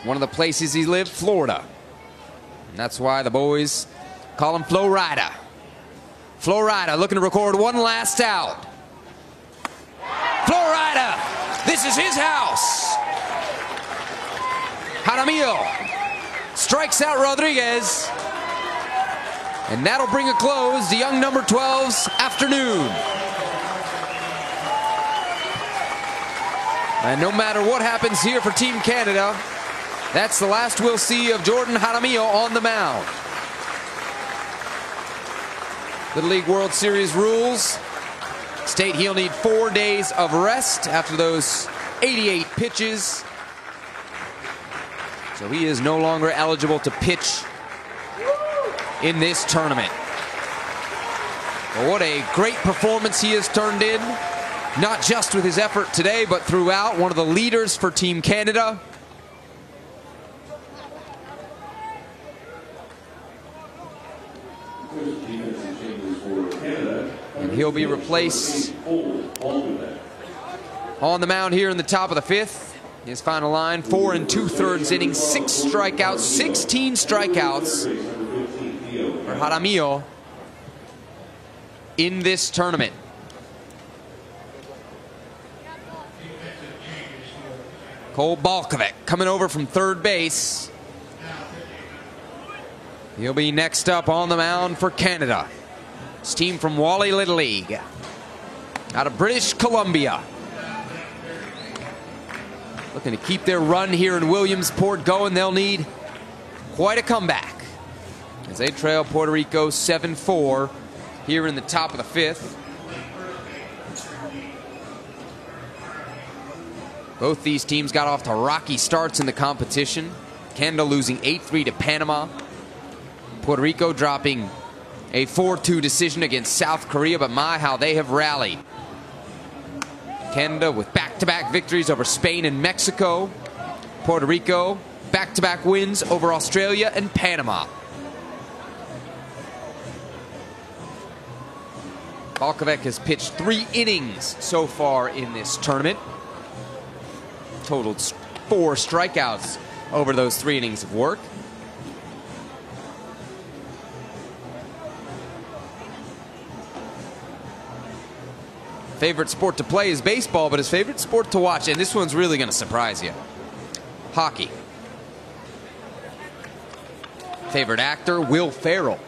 One of the places he lived, Florida. And that's why the boys call him Florida. Florida looking to record one last out. Florida, this is his house. Jaramillo strikes out Rodriguez. And that'll bring a close to young number 12's afternoon. And no matter what happens here for Team Canada, that's the last we'll see of Jordan Jaramillo on the mound. Little League World Series rules state he'll need 4 days of rest after those 88 pitches. So he is no longer eligible to pitch in this tournament. Well, what a great performance he has turned in. Not just with his effort today, but throughout. One of the leaders for Team Canada. And he'll be replaced on the mound here in the top of the 5th. His final line, 4 2/3 innings, 6 strikeouts, 16 strikeouts for Jaramillo in this tournament. Cole Balkovec coming over from third base. He'll be next up on the mound for Canada. This team from Wally Little League out of British Columbia. Looking to keep their run here in Williamsport going. They'll need quite a comeback as they trail Puerto Rico 7-4 here in the top of the 5th. Both these teams got off to rocky starts in the competition. Canada losing 8-3 to Panama. Puerto Rico dropping a 4-2 decision against South Korea, but my, how they have rallied. Canada with back-to-back victories over Spain and Mexico. Puerto Rico. Back-to-back wins over Australia and Panama. Balkovec has pitched 3 innings so far in this tournament. Totaled 4 strikeouts over those 3 innings of work. Favorite sport to play is baseball, but his favorite sport to watch, and this one's really going to surprise you, hockey. Favorite actor, Will Ferrell.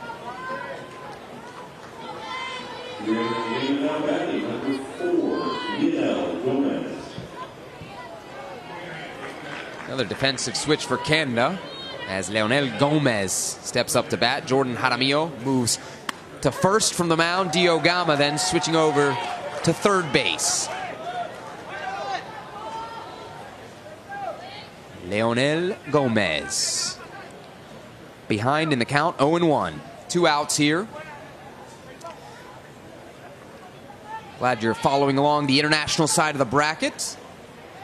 Another defensive switch for Canada as Leonel Gomez steps up to bat. Jordan Jaramillo moves to first from the mound. Dio Gama then switching over to third base. Leonel Gomez behind in the count, 0-1. 2 outs here. Glad you're following along the international side of the bracket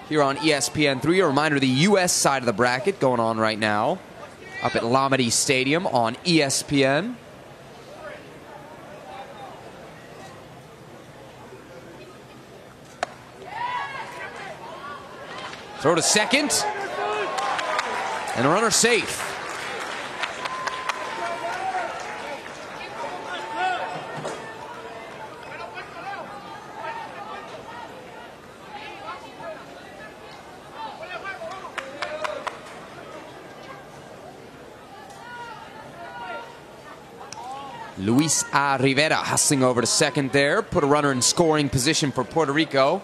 here on ESPN3. A reminder, the U.S. side of the bracket going on right now up at Lamade Stadium on ESPN. Throw to second. And a runner safe. Luis A. Rivera hustling over to second there. Put a runner in scoring position for Puerto Rico.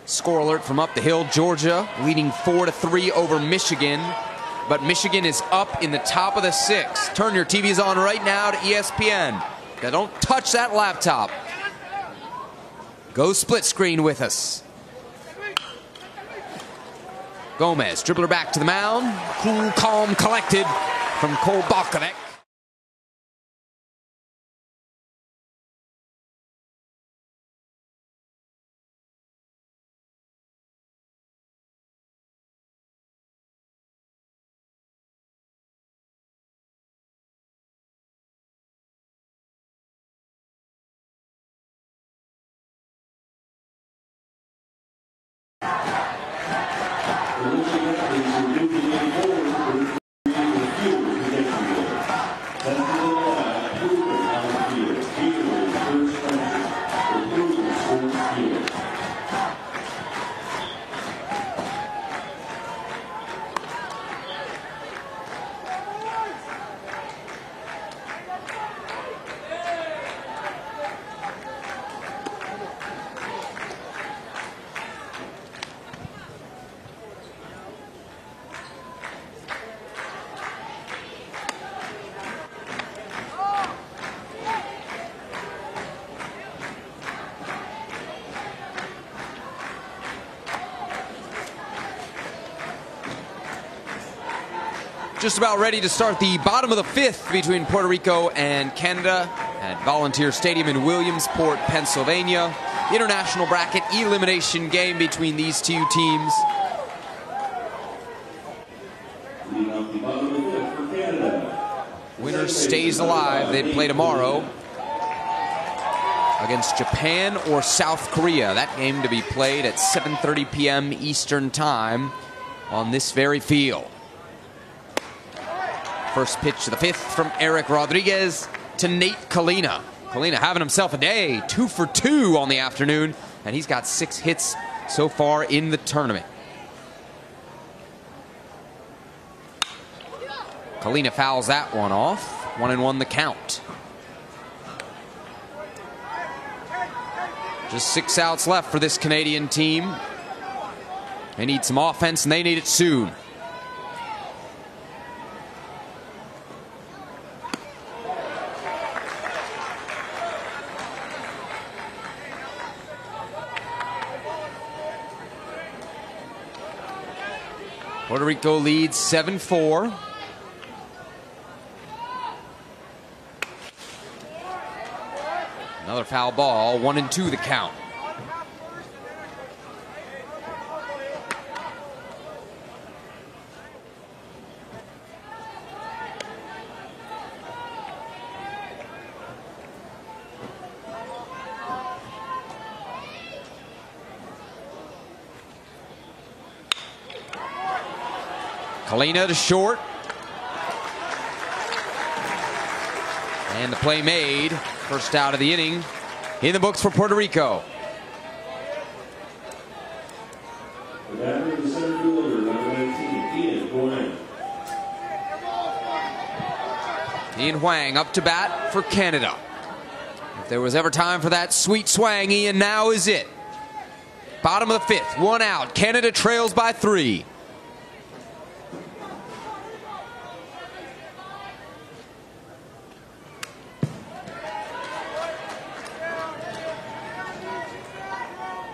Score alert from up the hill. Georgia leading 4-3 over Michigan. But Michigan is up in the top of the 6th. Turn your TVs on right now to ESPN. Now don't touch that laptop. Go split screen with us. Gomez, dribbler back to the mound. Cool, calm, collected from Cole Balkovec. Just about ready to start the bottom of the 5th between Puerto Rico and Canada at Volunteer Stadium in Williamsport, Pennsylvania. International bracket elimination game between these 2 teams. Winner stays alive. They play tomorrow against Japan or South Korea. That game to be played at 7:30 p.m. Eastern Time on this very field. First pitch to the 5th from Eric Rodriguez to Nate Kalina. Kalina having himself a day, 2 for 2 on the afternoon, and he's got 6 hits so far in the tournament. Kalina fouls that one off. 1-1 the count. Just 6 outs left for this Canadian team. They need some offense, and they need it soon. Puerto Rico leads 7-4. Another foul ball, 1-2 the count. Kalina to short. And the play made. First out of the inning in the books for Puerto Rico. The batter is the center fielder, number 19, Ian Huang. Ian Huang up to bat for Canada. If there was ever time for that sweet swang, Ian, now is it. Bottom of the 5th, 1 out. Canada trails by 3.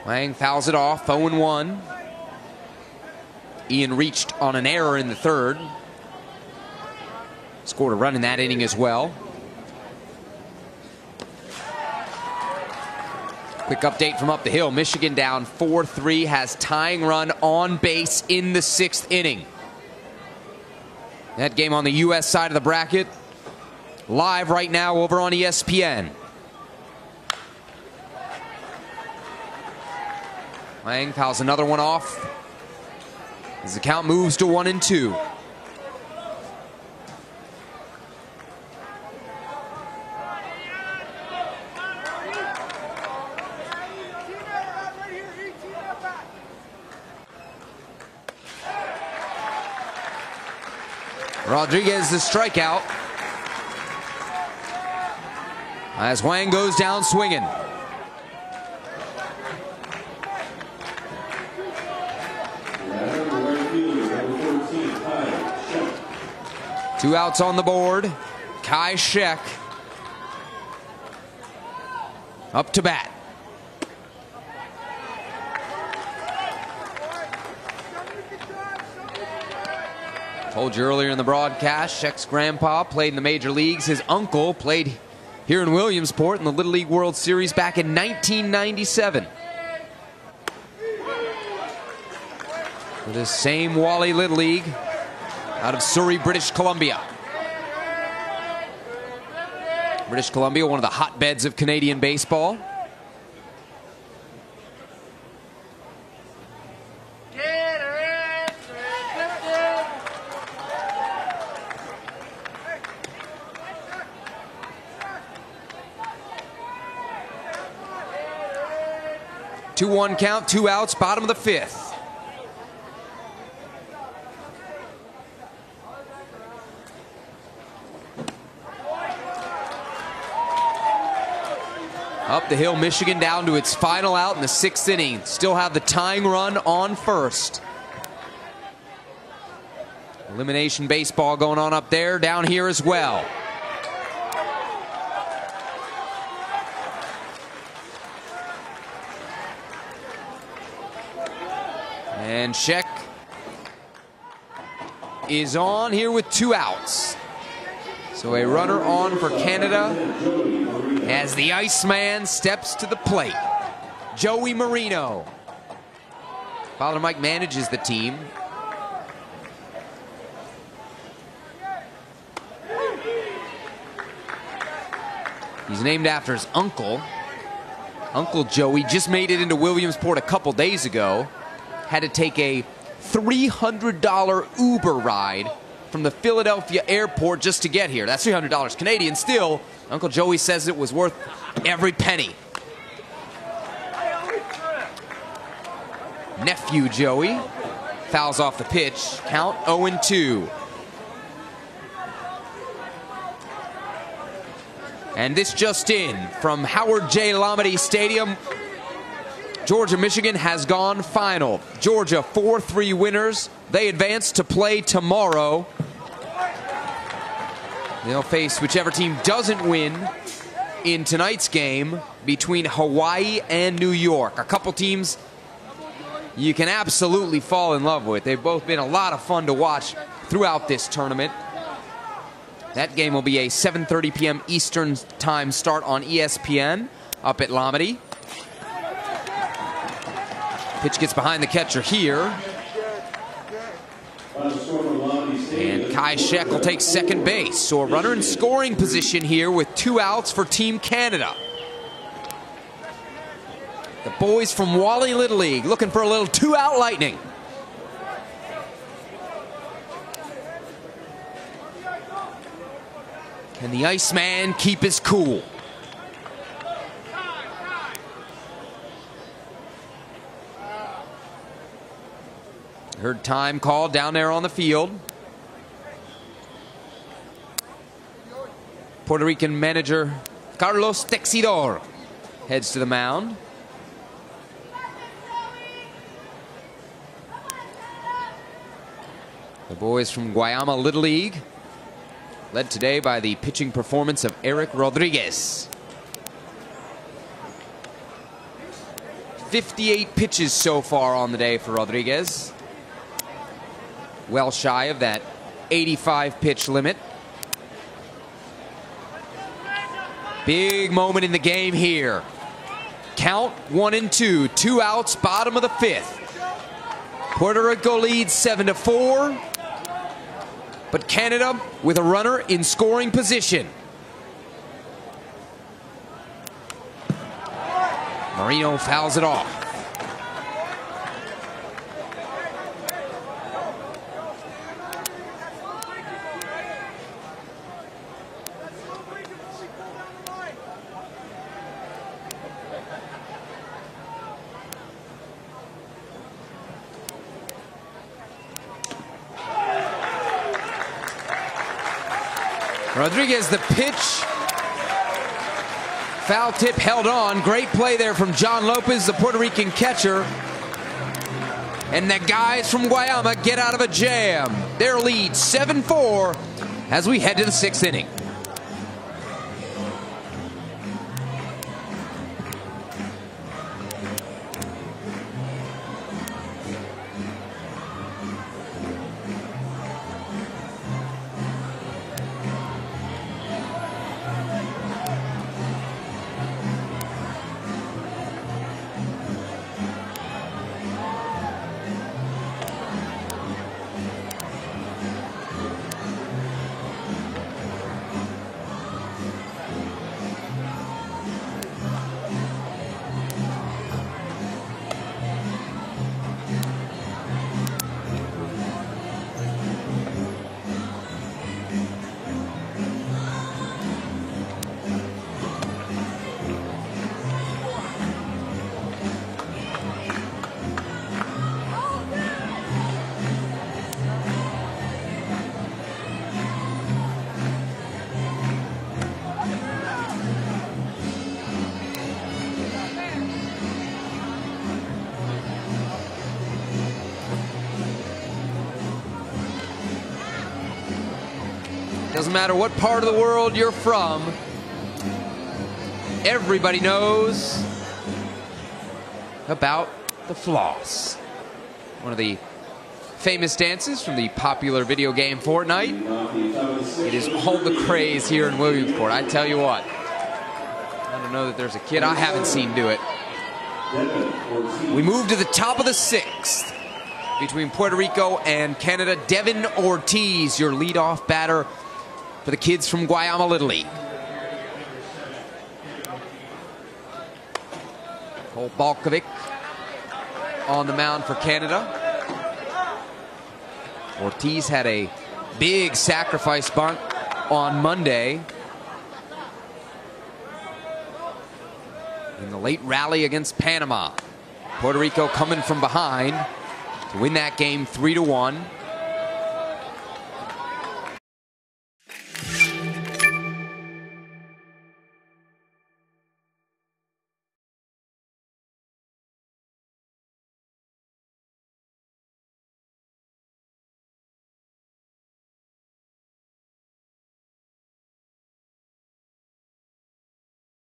Huang fouls it off, 0-1. Ian reached on an error in the 3rd. Scored a run in that inning as well. Quick update from up the hill. Michigan down 4-3, has tying run on base in the 6th inning. That game on the U.S. side of the bracket, live right now over on ESPN. Huang fouls another one off as the count moves to 1-2. Rodriguez the strikeout as Huang goes down swinging. Two outs on the board. Kai Shek up to bat. Told you earlier in the broadcast, Shek's grandpa played in the major leagues. His uncle played here in Williamsport in the Little League World Series back in 1997. For this same Wally Little League out of Surrey, British Columbia. British Columbia, one of the hotbeds of Canadian baseball. Two-one count, 2 outs, bottom of the 5th. Up the hill, Michigan down to its final out in the 6th inning. Still have the tying run on first. Elimination baseball going on up there, down here as well. And Shek is on here with 2 outs. So a runner on for Canada as the Iceman steps to the plate. Joey Marino. Father Mike manages the team. He's named after his uncle. Uncle Joey just made it into Williamsport a couple days ago. Had to take a $300 Uber ride from the Philadelphia airport just to get here. That's $300 Canadian. Still, Uncle Joey says it was worth every penny. Nephew Joey fouls off the pitch. Count 0-2. And this just in from Howard J. Lamade Stadium. Georgia, Michigan has gone final. Georgia 4-3 winners. They advance to play tomorrow. They'll face whichever team doesn't win in tonight's game between Hawaii and New York. A couple teams you can absolutely fall in love with. They've both been a lot of fun to watch throughout this tournament. That game will be a 7:30 p.m. Eastern Time start on ESPN up at Lamade. Pitch gets behind the catcher here. And Kai Shek will take second base. So a runner in scoring position here with 2 outs for Team Canada. The boys from Wally Little League looking for a little 2-out lightning. Can the Iceman keep his cool? Heard time called down there on the field. Puerto Rican manager Carlos Texidor heads to the mound. The boys from Guayama Little League, led today by the pitching performance of Eric Rodriguez. 58 pitches so far on the day for Rodriguez. Well shy of that 85 pitch limit. Big moment in the game here. Count 1-2, 2 outs, bottom of the 5th. Puerto Rico leads 7-4. But Canada with a runner in scoring position. Marino fouls it off. Rodriguez, the pitch. Foul tip held on. Great play there from John Lopez, the Puerto Rican catcher. And the guys from Guayama get out of a jam. Their lead 7-4 as we head to the 6th inning. Doesn't matter what part of the world you're from, everybody knows about the floss. One of the famous dances from the popular video game Fortnite. It is all the craze here in Williamsport. I tell you what, I don't know that there's a kid I haven't seen do it. We move to the top of the 6th between Puerto Rico and Canada. Devin Ortiz, your leadoff batter for the kids from Guayama Little League. Cole Balkovic on the mound for Canada. Ortiz had a big sacrifice bunt on Monday in the late rally against Panama. Puerto Rico coming from behind to win that game 3-1.